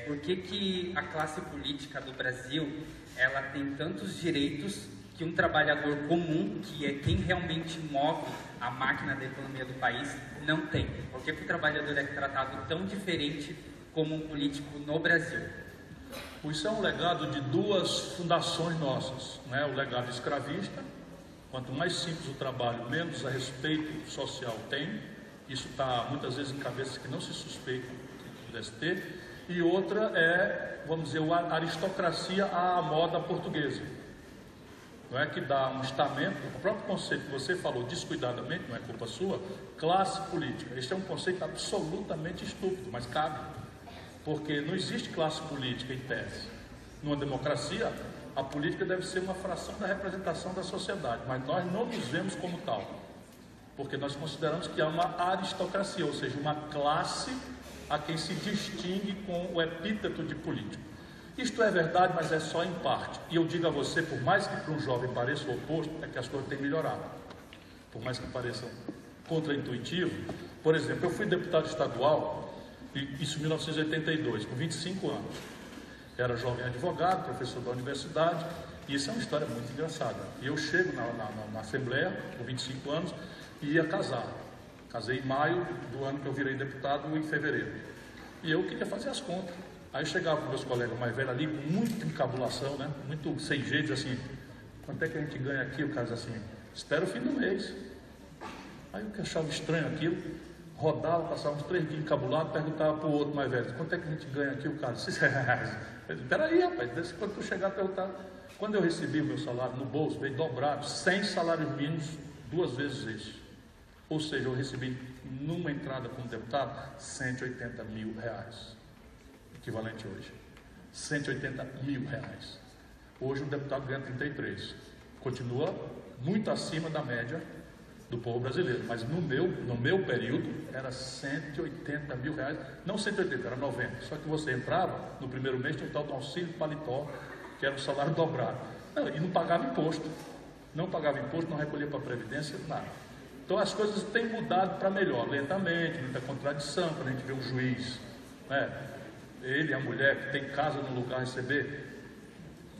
por que a classe política do Brasil ela tem tantos direitos que um trabalhador comum, que é quem realmente move a máquina da economia do país, não tem? Por que o trabalhador é tratado tão diferente como um político no Brasil? Isso é um legado de duas fundações nossas, né? O legado escravista, quanto mais simples o trabalho, menos a respeito social tem. Isso está muitas vezes em cabeças que não se suspeitam que pudesse ter. E outra é, vamos dizer, a aristocracia à moda portuguesa, não é, que dá um estamento, o próprio conceito que você falou descuidadamente, não é culpa sua, classe política. Este é um conceito absolutamente estúpido, mas cabe, porque não existe classe política em tese. Numa democracia, a política deve ser uma fração da representação da sociedade, mas nós não nos vemos como tal, porque nós consideramos que há uma aristocracia, ou seja, uma classe a quem se distingue com o epíteto de político. Isto é verdade, mas é só em parte. E eu digo a você, por mais que para um jovem pareça o oposto, é que as coisas têm melhorado. Por mais que pareçam contraintuitivo. Por exemplo, eu fui deputado estadual, isso em 1982, com 25 anos. Era jovem advogado, professor da universidade, e isso é uma história muito engraçada. E eu chego na Assembleia, com 25 anos, e ia casar. Casei em maio do ano que eu virei deputado, em fevereiro. E eu queria fazer as contas. Aí chegava com meus colegas mais velhos ali, com muita encabulação, né? Muito sem jeito, assim, quanto é que a gente ganha aqui? O cara diz assim, espera o fim do mês. Aí eu achava estranho aquilo, rodava, passava uns 3 dias encabulado, perguntava para o outro mais velho, quanto é que a gente ganha aqui? O cara disse, R$6. Eu disse, peraí, rapaz, desde quando tu chegar a perguntar. Quando eu recebi o meu salário no bolso, veio dobrado, 100 salários mínimos, 2 vezes isso. Ou seja, eu recebi numa entrada como deputado, R$180 mil. Equivalente hoje, R$180 mil. Hoje o deputado ganha 33, continua muito acima da média do povo brasileiro, mas no meu período era R$180 mil, não 180, era 90, só que você entrava, no primeiro mês tinha o tal do auxílio paletó, que era o salário dobrado, e não pagava imposto, não recolhia para a Previdência, nada. Então as coisas têm mudado para melhor, lentamente, muita contradição, quando a gente vê um juiz, né? Ele e a mulher que tem casa no lugar receber,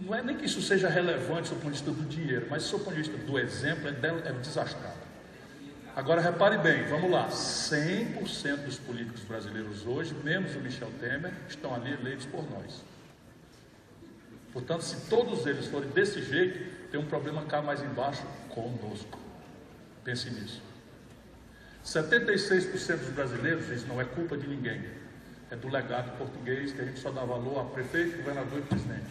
não é nem que isso seja relevante do ponto de vista do dinheiro, mas do ponto de vista do exemplo, é desastrado. Agora repare bem, vamos lá, 100% dos políticos brasileiros hoje, menos o Michel Temer, estão ali eleitos por nós. Portanto, se todos eles forem desse jeito, tem um problema cá mais embaixo conosco. Pense nisso. 76% dos brasileiros, isso não é culpa de ninguém, é do legado português, que a gente só dá valor a prefeito, governador e presidente.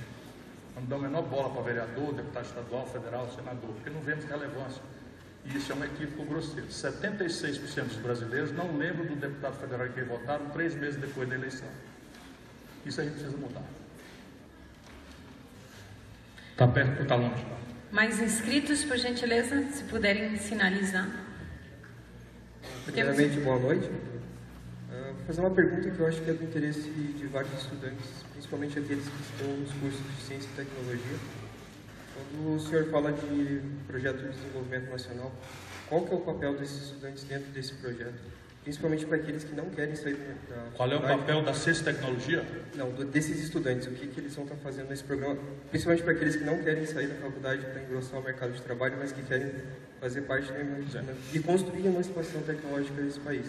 Não dá a menor bola para vereador, deputado estadual, federal, senador, porque não vemos relevância. E isso é um equívoco grosseiro. 76% dos brasileiros não lembram do deputado federal em quem votaram 3 meses depois da eleição. Isso a gente precisa mudar. Está perto ou está longe? Mais inscritos, por gentileza, se puderem sinalizar. Primeiramente, boa noite. Vou fazer uma pergunta que eu acho que é do interesse de vários estudantes, principalmente aqueles que estão nos cursos de Ciência e Tecnologia. Quando o senhor fala de projeto de desenvolvimento nacional, qual que é o papel desses estudantes dentro desse projeto? principalmente para aqueles que não querem sair da Qual é o papel da Ciência e Tecnologia? Não, desses estudantes, o que eles vão estar fazendo nesse programa, principalmente para aqueles que não querem sair da faculdade para engrossar o mercado de trabalho, mas que querem fazer parte de construir a emancipação tecnológica desse país.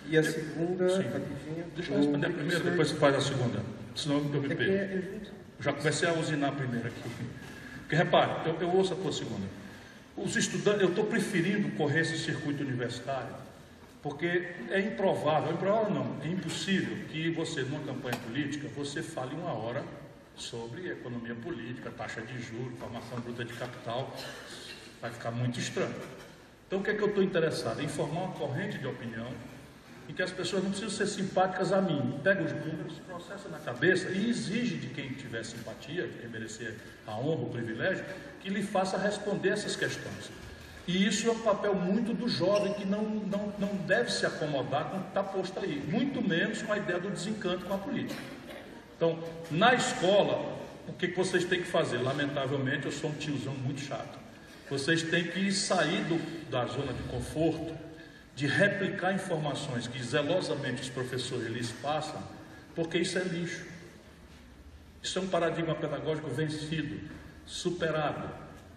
E a segunda, rapidinho... Deixa eu responder a primeira, depois você faz a segunda, senão eu me perco. Já comecei a usinar a primeira aqui. Porque repare, eu ouço a tua segunda. Os estudantes, eu estou preferindo correr esse circuito universitário, porque é improvável não, é impossível que você, numa campanha política, você fale 1 hora sobre economia política, taxa de juros, formação bruta de capital, vai ficar muito estranho. Então, o que é que eu estou interessado? Em formar uma corrente de opinião em que as pessoas não precisam ser simpáticas a mim. Pega os números, processa na cabeça e exige de quem tiver simpatia, de quem merecer a honra, o privilégio, que lhe faça responder essas questões. E isso é um papel muito do jovem, que não deve se acomodar com o que está posto aí, muito menos com a ideia do desencanto com a política. Então, na escola, o que vocês têm que fazer? Lamentavelmente, eu sou um tiozão muito chato. Vocês têm que sair da zona de conforto, de replicar informações que zelosamente os professores lhes passam, porque isso é lixo. Isso é um paradigma pedagógico vencido, superado.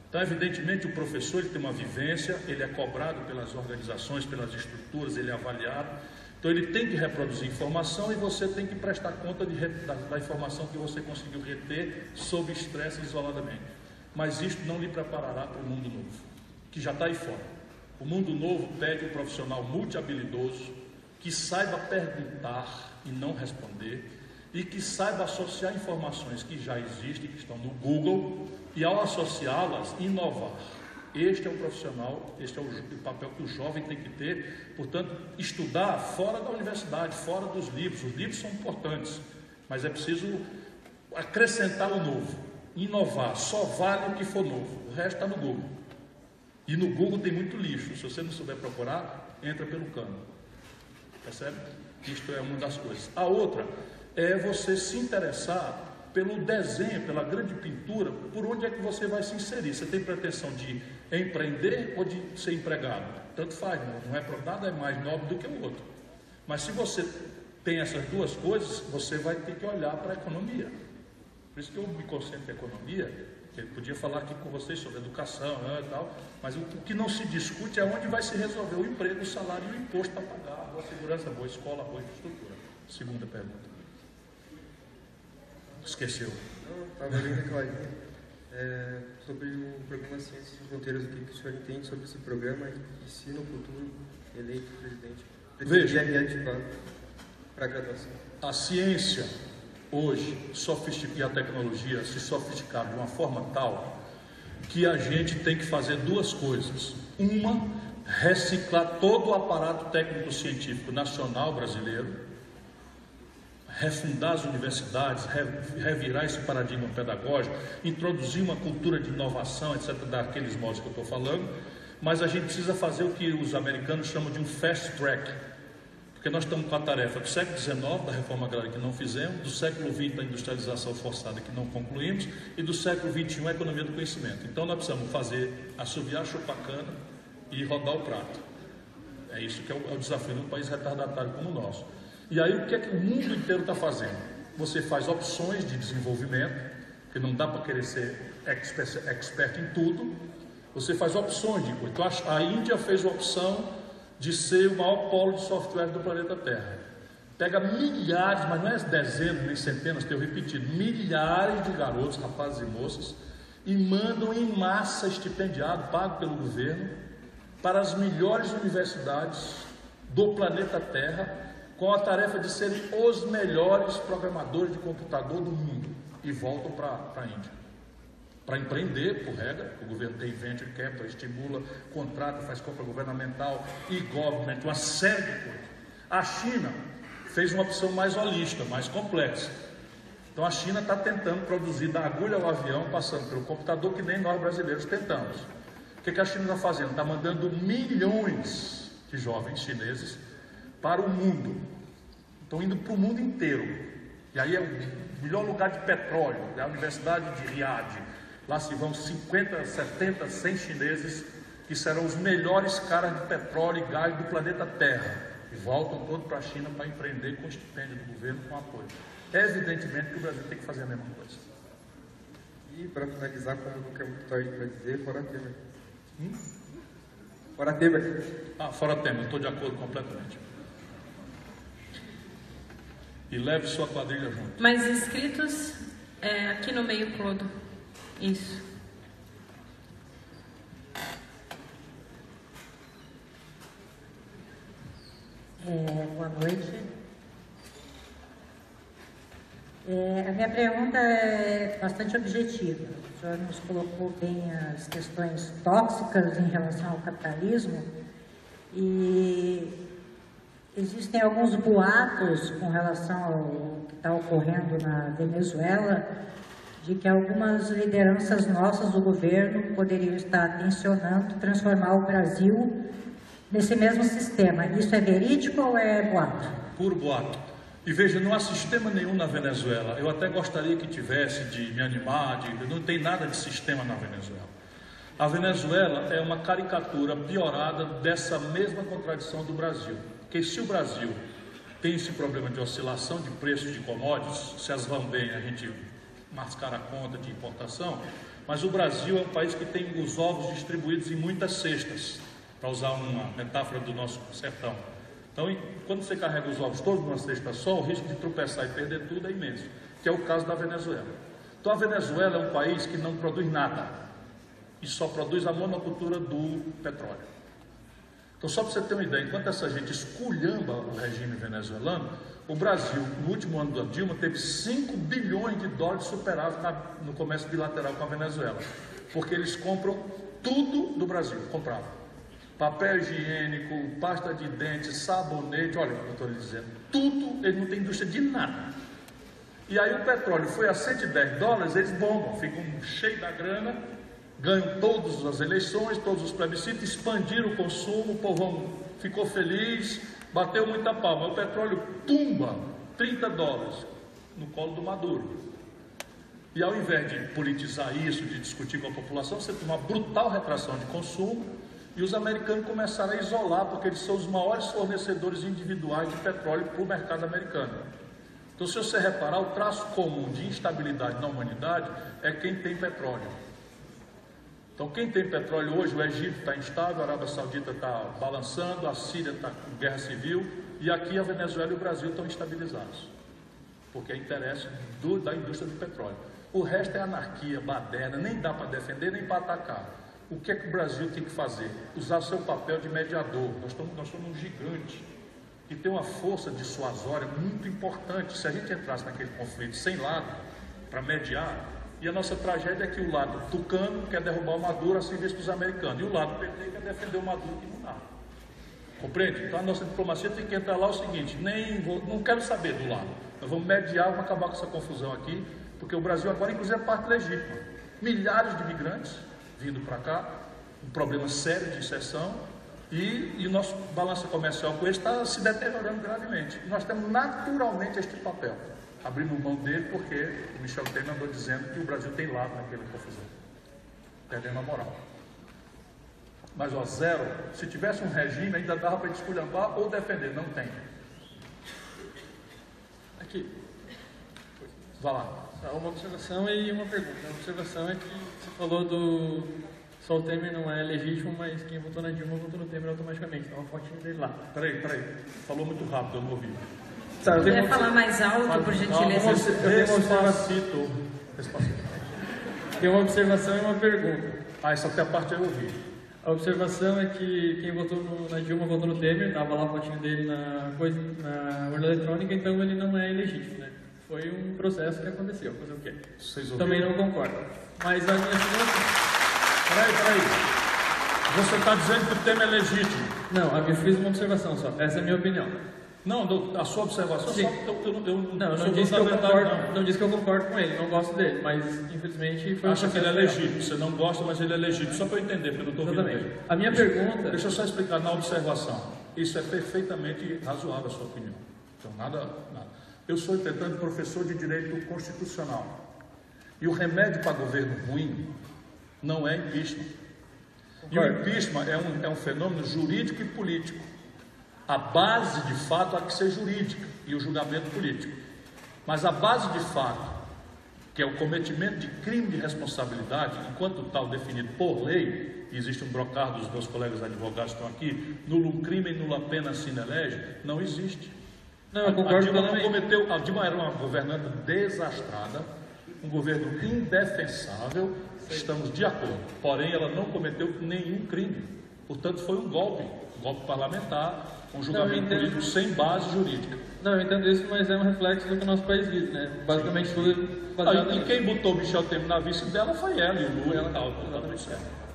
Então, evidentemente, o professor ele tem uma vivência, ele é cobrado pelas organizações, pelas estruturas, ele é avaliado. Então, ele tem que reproduzir informação e você tem que prestar conta da informação que você conseguiu reter sob estresse isoladamente. Mas isto não lhe preparará para o mundo novo, que já está aí fora. O mundo novo pede um profissional multi-habilidoso, que saiba perguntar e não responder, e que saiba associar informações que já existem, que estão no Google, e ao associá-las, inovar. Este é o profissional, este é o papel que o jovem tem que ter. Portanto, estudar fora da universidade, fora dos livros. Os livros são importantes, mas é preciso acrescentar o novo, inovar. Só vale o que for novo, o resto está no Google. E no Google tem muito lixo. Se você não souber procurar, entra pelo cano. Percebe? Isto é uma das coisas. A outra é você se interessar pelo desenho, pela grande pintura, por onde é que você vai se inserir. Você tem pretensão de empreender ou de ser empregado? Tanto faz, não é nada é mais nobre do que o outro. Mas se você tem essas duas coisas, você vai ter que olhar para a economia. Por isso que eu me concentro em economia. Eu podia falar aqui com vocês sobre educação e tal, mas o que não se discute é onde vai se resolver o emprego, o salário e o imposto a pagar, boa segurança, boa escola, boa infraestrutura. Segunda pergunta. Esqueceu. Não, estava bem declaradinho. Sobre o programa Ciências Sem Fronteiras, o que o senhor entende sobre esse programa e se no futuro eleito presidente Veja, reativar para a graduação? A ciência hoje e a tecnologia se sofisticaram de uma forma tal que a gente tem que fazer duas coisas. Uma, reciclar todo o aparato técnico-científico nacional brasileiro, refundar as universidades, revirar esse paradigma pedagógico, introduzir uma cultura de inovação, etc., daqueles modos que eu estou falando, mas a gente precisa fazer o que os americanos chamam de um fast track, porque nós estamos com a tarefa do século XIX, da reforma agrária que não fizemos, do século XX da industrialização forçada que não concluímos, e do século XXI a economia do conhecimento. Então nós precisamos fazer, assobiar, chupar cana e rodar o prato. É isso que é o desafio de um país retardatário como o nosso. E aí o que é que o mundo inteiro está fazendo? Você faz opções de desenvolvimento, que não dá para querer ser expert em tudo. Você faz opções de coisa. Então, a Índia fez a opção de ser o maior polo de software do planeta Terra. Pega milhares, mas não é dezenas nem centenas, tenho repetido, milhares de garotos, rapazes e moças, e mandam em massa estipendiado, pago pelo governo, para as melhores universidades do planeta Terra, com a tarefa de serem os melhores programadores de computador do mundo, e voltam para a Índia. Para empreender, por regra, o governo tem venture capital, estimula, contrata, faz compra governamental, e-government, uma série de coisas. A China fez uma opção mais holística, mais complexa. Então a China está tentando produzir da agulha ao avião, passando pelo computador, que nem nós brasileiros tentamos. O que a China está fazendo? Está mandando milhões de jovens chineses para o mundo. Estão indo para o mundo inteiro. E aí é o melhor lugar de petróleo, é a Universidade de Riad. Lá se vão 50, 70, 100 chineses que serão os melhores caras de petróleo e gás do planeta Terra. e voltam todos para a China para empreender com estipêndio do governo, com apoio. Evidentemente que o Brasil tem que fazer a mesma coisa. E para finalizar, como não quer muito tarde para dizer, fora Temer. Fora Temer. Fora Temer, estou de acordo completamente. E leve sua quadrilha junto. Mais inscritos? Aqui no meio, Clodo. Isso. Boa noite. A minha pergunta é bastante objetiva. O senhor nos colocou bem as questões tóxicas em relação ao capitalismo e existem alguns boatos com relação ao que está ocorrendo na Venezuela, de que algumas lideranças nossas do governo poderiam estar tensionando transformar o Brasil nesse mesmo sistema. Isso é verídico ou é boato? Puro boato. E veja, não há sistema nenhum na Venezuela. Eu até gostaria que tivesse, de me animar, não tem nada de sistema na Venezuela. A Venezuela é uma caricatura piorada dessa mesma contradição do Brasil. Porque se o Brasil tem esse problema de oscilação de preços de commodities, se as vão bem a gente mascara a conta de importação, mas o Brasil é um país que tem os ovos distribuídos em muitas cestas, para usar uma metáfora do nosso sertão. Então, quando você carrega os ovos todos numa cesta só, o risco de tropeçar e perder tudo é imenso, que é o caso da Venezuela. Então, a Venezuela é um país que não produz nada, e só produz a monocultura do petróleo. Então, só para você ter uma ideia, enquanto essa gente esculhamba o regime venezuelano, o Brasil, no último ano da Dilma, teve 5 bilhões de dólares superávit no comércio bilateral com a Venezuela, porque eles compram tudo do Brasil, compravam. Papel higiênico, pasta de dente, sabonete, olha o que eu estou lhe dizendo, tudo, eles não têm indústria de nada. E aí o petróleo foi a 110 dólares, eles bombam, ficam cheios da grana, ganham todas as eleições, todos os plebiscitos, expandiram o consumo, o povão ficou feliz, bateu muita palma, o petróleo tumba 30 dólares no colo do Maduro. E ao invés de politizar isso, de discutir com a população, você tem uma brutal retração de consumo. E os americanos começaram a isolar, porque eles são os maiores fornecedores individuais de petróleo para o mercado americano. Então, se você reparar, o traço comum de instabilidade na humanidade é quem tem petróleo. Então, quem tem petróleo hoje, o Egito está instável, a Arábia Saudita está balançando, a Síria está com guerra civil, e aqui a Venezuela e o Brasil estão estabilizados, porque é interesse da indústria do petróleo. O resto é anarquia, baderna, nem dá para defender, nem para atacar. O que é que o Brasil tem que fazer? Usar seu papel de mediador. Nós somos um gigante que tem uma força dissuasória muito importante. Se a gente entrasse naquele conflito sem lado, para mediar, e a nossa tragédia é que o lado tucano quer derrubar o Maduro a serviço dos americanos, e o lado PT quer defender o Maduro que não dá. Compreende? Então a nossa diplomacia tem que entrar lá o seguinte, não quero saber do lado. Nós vamos mediar, vamos acabar com essa confusão aqui, porque o Brasil agora, inclusive, é parte legítima. Milhares de imigrantes vindo para cá, um problema sério de inserção, e o nosso balanço comercial com ele está se deteriorando gravemente. Nós temos naturalmente este papel. Abrimos mão dele porque o Michel Temer andou dizendo que o Brasil tem lado naquela confusão, perdendo a moral. Mas ó, zero, se tivesse um regime ainda dava para esculhambar ou defender, não tem. Aqui. Vá lá. Uma observação e uma pergunta. A observação é que você falou do só o Temer não é legítimo, mas quem votou na Dilma votou no Temer automaticamente. Então a fotinho dele lá. Peraí. Falou muito rápido, eu não ouvi. Você quer falar mais alto, por gentileza? Despacito. Tem uma observação e uma pergunta. Essa até a parte eu ouvi. A observação é que quem votou na Dilma votou no Temer, estava lá a fotinho dele na urna eletrônica, então ele não é ilegítimo, né? Foi um processo que aconteceu, fazer o quê? Também não concordo. Mas a minha segunda... Peraí. Você está dizendo que o Temer é legítimo? Não, eu fiz uma observação só. Essa é a minha opinião. Não, a sua observação Sim. Não disse que eu concordo com ele, não gosto dele, mas infelizmente foi... Acha que ele é legítimo, você não gosta, mas ele é legítimo, só para eu entender, porque eu não estou ouvindo bem. A minha pergunta... Deixa eu só explicar na observação. Isso é perfeitamente razoável a sua opinião. Então, nada. Eu sou, entretanto, professor de Direito Constitucional. E o remédio para governo ruim não é impeachment. E o impeachment é um fenômeno jurídico e político. A base de fato há que ser jurídica e o julgamento político. Mas a base de fato, que é o cometimento de crime de responsabilidade, enquanto tal definido por lei, existe um brocado dos meus colegas advogados que estão aqui, nullum crime e nulla pena sine lege, não existe. Não, eu concordo a Dilma era uma governante desastrada, um governo indefensável, estamos de acordo, porém ela não cometeu nenhum crime, portanto foi um golpe parlamentar, um julgamento político sem base jurídica. Não, eu entendo isso, mas é um reflexo do que o nosso país vive, né? Basicamente tudo baseado E quem botou Michel Temer na vice dela foi ela, e o Lula e tal.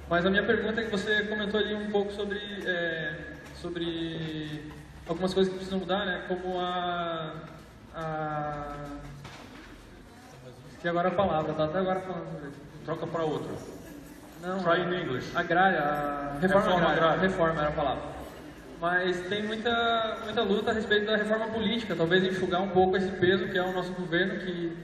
Mas a minha pergunta é que você comentou ali um pouco sobre algumas coisas que precisam mudar, né? Como que agora a palavra, tá até agora falando. Troca para outra. Não. Try in English. Agrária, reforma agrária. Reforma era a palavra. Mas tem muita luta a respeito da reforma política, talvez enxugar um pouco esse peso que é o nosso governo, que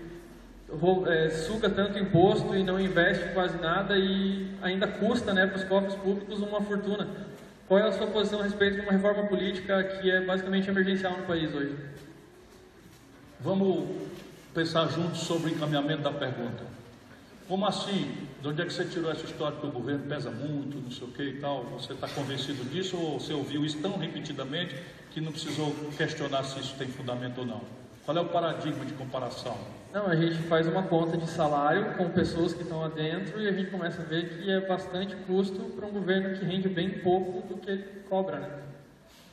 suga tanto imposto e não investe quase nada e ainda custa, né, para os cofres públicos uma fortuna. Qual é a sua posição a respeito de uma reforma política que é basicamente emergencial no país hoje? Vamos pensar juntos sobre o encaminhamento da pergunta. Como assim? De onde é que você tirou essa história que o governo pesa muito, não sei o que e tal? Você está convencido disso ou você ouviu isso tão repetidamente que não precisou questionar se isso tem fundamento ou não? Qual é o paradigma de comparação? Não, a gente faz uma conta de salário com pessoas que estão lá dentro e a gente começa a ver que é bastante custo para um governo que rende bem pouco do que ele cobra, né?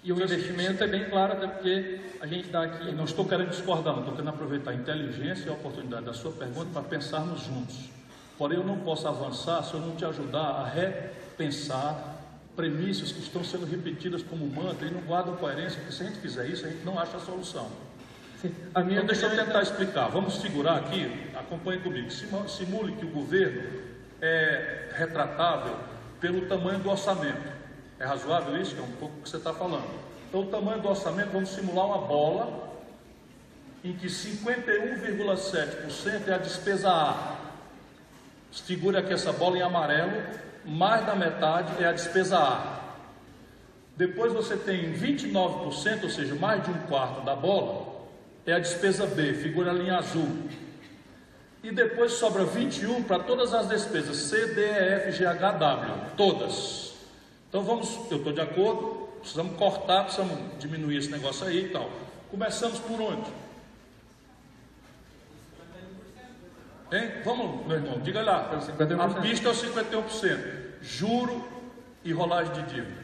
E o investimento é bem claro, até porque a gente está aqui... Eu não estou querendo discordar, não estou querendo aproveitar a inteligência e a oportunidade da sua pergunta para pensarmos juntos. Porém, eu não posso avançar se eu não te ajudar a repensar premissas que estão sendo repetidas como mantra e não guardam coerência, porque se a gente fizer isso, a gente não acha a solução. Sim. Então, deixa eu tentar explicar. Vamos figurar aqui, acompanhe comigo. Simule que o governo é retratável pelo tamanho do orçamento. É razoável isso? É um pouco o que você está falando. Então, o tamanho do orçamento, vamos simular uma bola em que 51,7% é a despesa A. Figure aqui essa bola em amarelo, mais da metade é a despesa A. Depois você tem 29%, ou seja, mais de um quarto da bola, é a despesa B, figura ali em azul. E depois sobra 21 para todas as despesas, C, D, E, F, G, H, W, todas. Então eu estou de acordo, precisamos cortar, precisamos diminuir esse negócio aí e tal. Começamos por onde? Hein? Vamos, meu irmão, diga lá. A pista é o 51%. Juro e rolagem de dívida.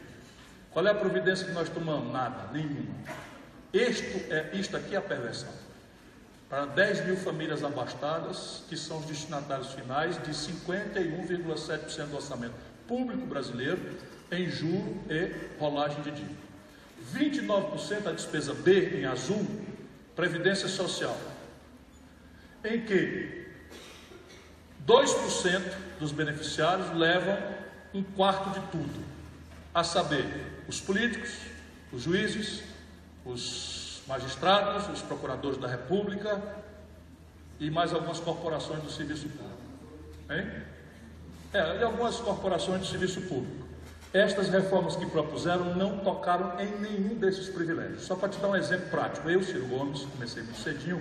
Qual é a providência que nós tomamos? Nada, nenhuma. Isto aqui é a perversão. Para 10 mil famílias abastadas, que são os destinatários finais de 51,7% do orçamento público brasileiro em juro e rolagem de dívida. 29% a despesa B em azul, previdência social, em que 2% dos beneficiários levam um quarto de tudo, a saber, os políticos, os juízes, os magistrados, os procuradores da República e mais algumas corporações do serviço público. Hein? E algumas corporações de serviço público. Estas reformas que propuseram não tocaram em nenhum desses privilégios. Só para te dar um exemplo prático, eu, Ciro Gomes, comecei muito cedinho,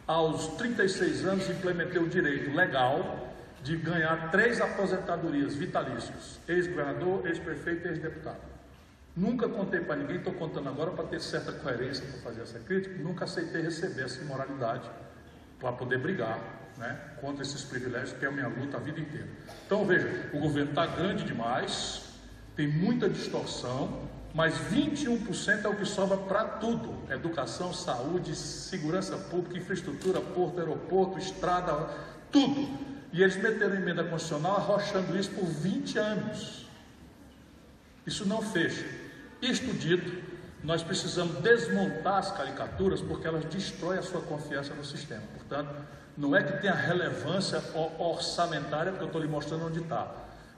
aos 36 anos implementei o direito legal de ganhar 3 aposentadorias vitalícias, ex-governador, ex-prefeito e ex-deputado. Nunca contei para ninguém, estou contando agora para ter certa coerência para fazer essa crítica, nunca aceitei receber essa imoralidade para poder brigar, né, contra esses privilégios, que é a minha luta a vida inteira. Então veja, o governo está grande demais, tem muita distorção, mas 21% é o que sobra para tudo: educação, saúde, segurança pública, infraestrutura, porto, aeroporto, estrada, tudo. E eles meteram emenda constitucional arrochando isso por 20 anos. Isso não fecha. Isto dito, nós precisamos desmontar as caricaturas, porque elas destroem a sua confiança no sistema. Portanto, não é que tenha relevância orçamentária, porque eu estou lhe mostrando onde está.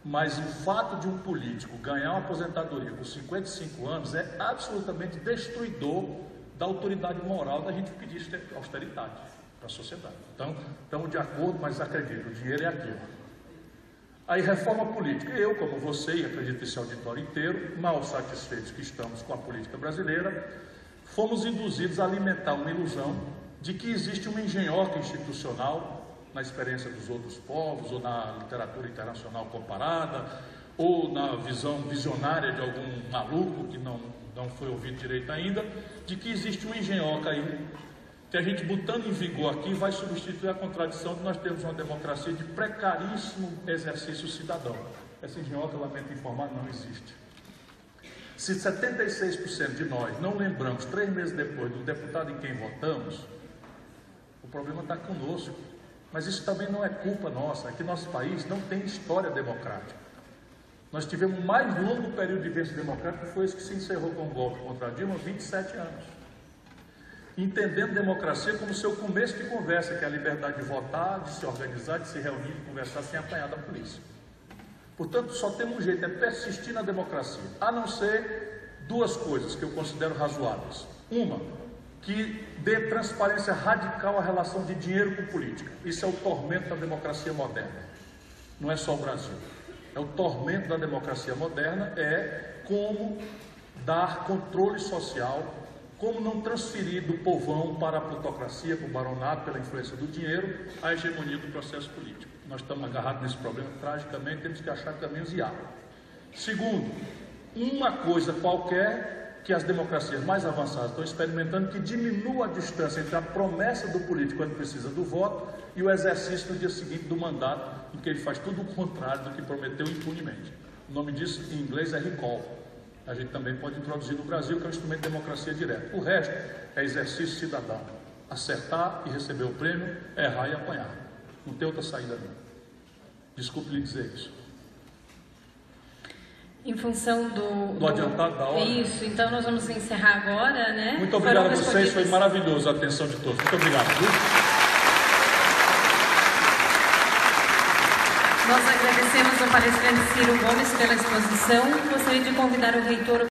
Mas o fato de um político ganhar uma aposentadoria com 55 anos é absolutamente destruidor da autoridade moral da gente pedir austeridade para a sociedade. Então, estamos de acordo, mas acredito, o dinheiro é aquilo. Aí, reforma política. Eu, como você, e acredito esse auditório inteiro, mal satisfeitos que estamos com a política brasileira, fomos induzidos a alimentar uma ilusão de que existe uma engenhoca institucional na experiência dos outros povos, ou na literatura internacional comparada, ou na visão visionária de algum maluco que não foi ouvido direito ainda, de que existe uma engenhoca aí, que a gente botando em vigor aqui vai substituir a contradição de nós termos uma democracia de precaríssimo exercício cidadão. Essa engenhoca, lamento informar, não existe. Se 76% de nós não lembramos 3 meses depois do deputado em quem votamos, o problema está conosco. Mas isso também não é culpa nossa, é que nosso país não tem história democrática. Nós tivemos o mais longo período de vivência democrática, que foi esse que se encerrou com o golpe contra a Dilma, 27 anos. Entendendo democracia como seu começo de conversa, que é a liberdade de votar, de se organizar, de se reunir, de conversar sem apanhar da polícia. Portanto, só tem um jeito, é persistir na democracia, a não ser 2 coisas que eu considero razoáveis. Uma, que dê transparência radical à relação de dinheiro com política. Isso é o tormento da democracia moderna. Não é só o Brasil. É o tormento da democracia moderna, é como dar controle social, como não transferir do povão para a plutocracia, para o baronato, pela influência do dinheiro, a hegemonia do processo político. Nós estamos agarrados nesse problema, tragicamente, temos que achar caminhos e há. Segundo, uma coisa qualquer que as democracias mais avançadas estão experimentando, que diminua a distância entre a promessa do político quando precisa do voto e o exercício no dia seguinte do mandato, em que ele faz tudo o contrário do que prometeu impunemente. O nome disso em inglês é recall. A gente também pode introduzir no Brasil, que é um instrumento de democracia direta. O resto é exercício cidadão. Acertar e receber o prêmio, errar e apanhar. Não tem outra saída não. Desculpe lhe dizer isso. Em função do adiantado da hora. Isso, então nós vamos encerrar agora, né? Muito obrigado a vocês, foi maravilhoso a atenção de todos. Muito obrigado. Nós agradecemos ao palestrante Ciro Gomes pela exposição. Gostaria de convidar o reitor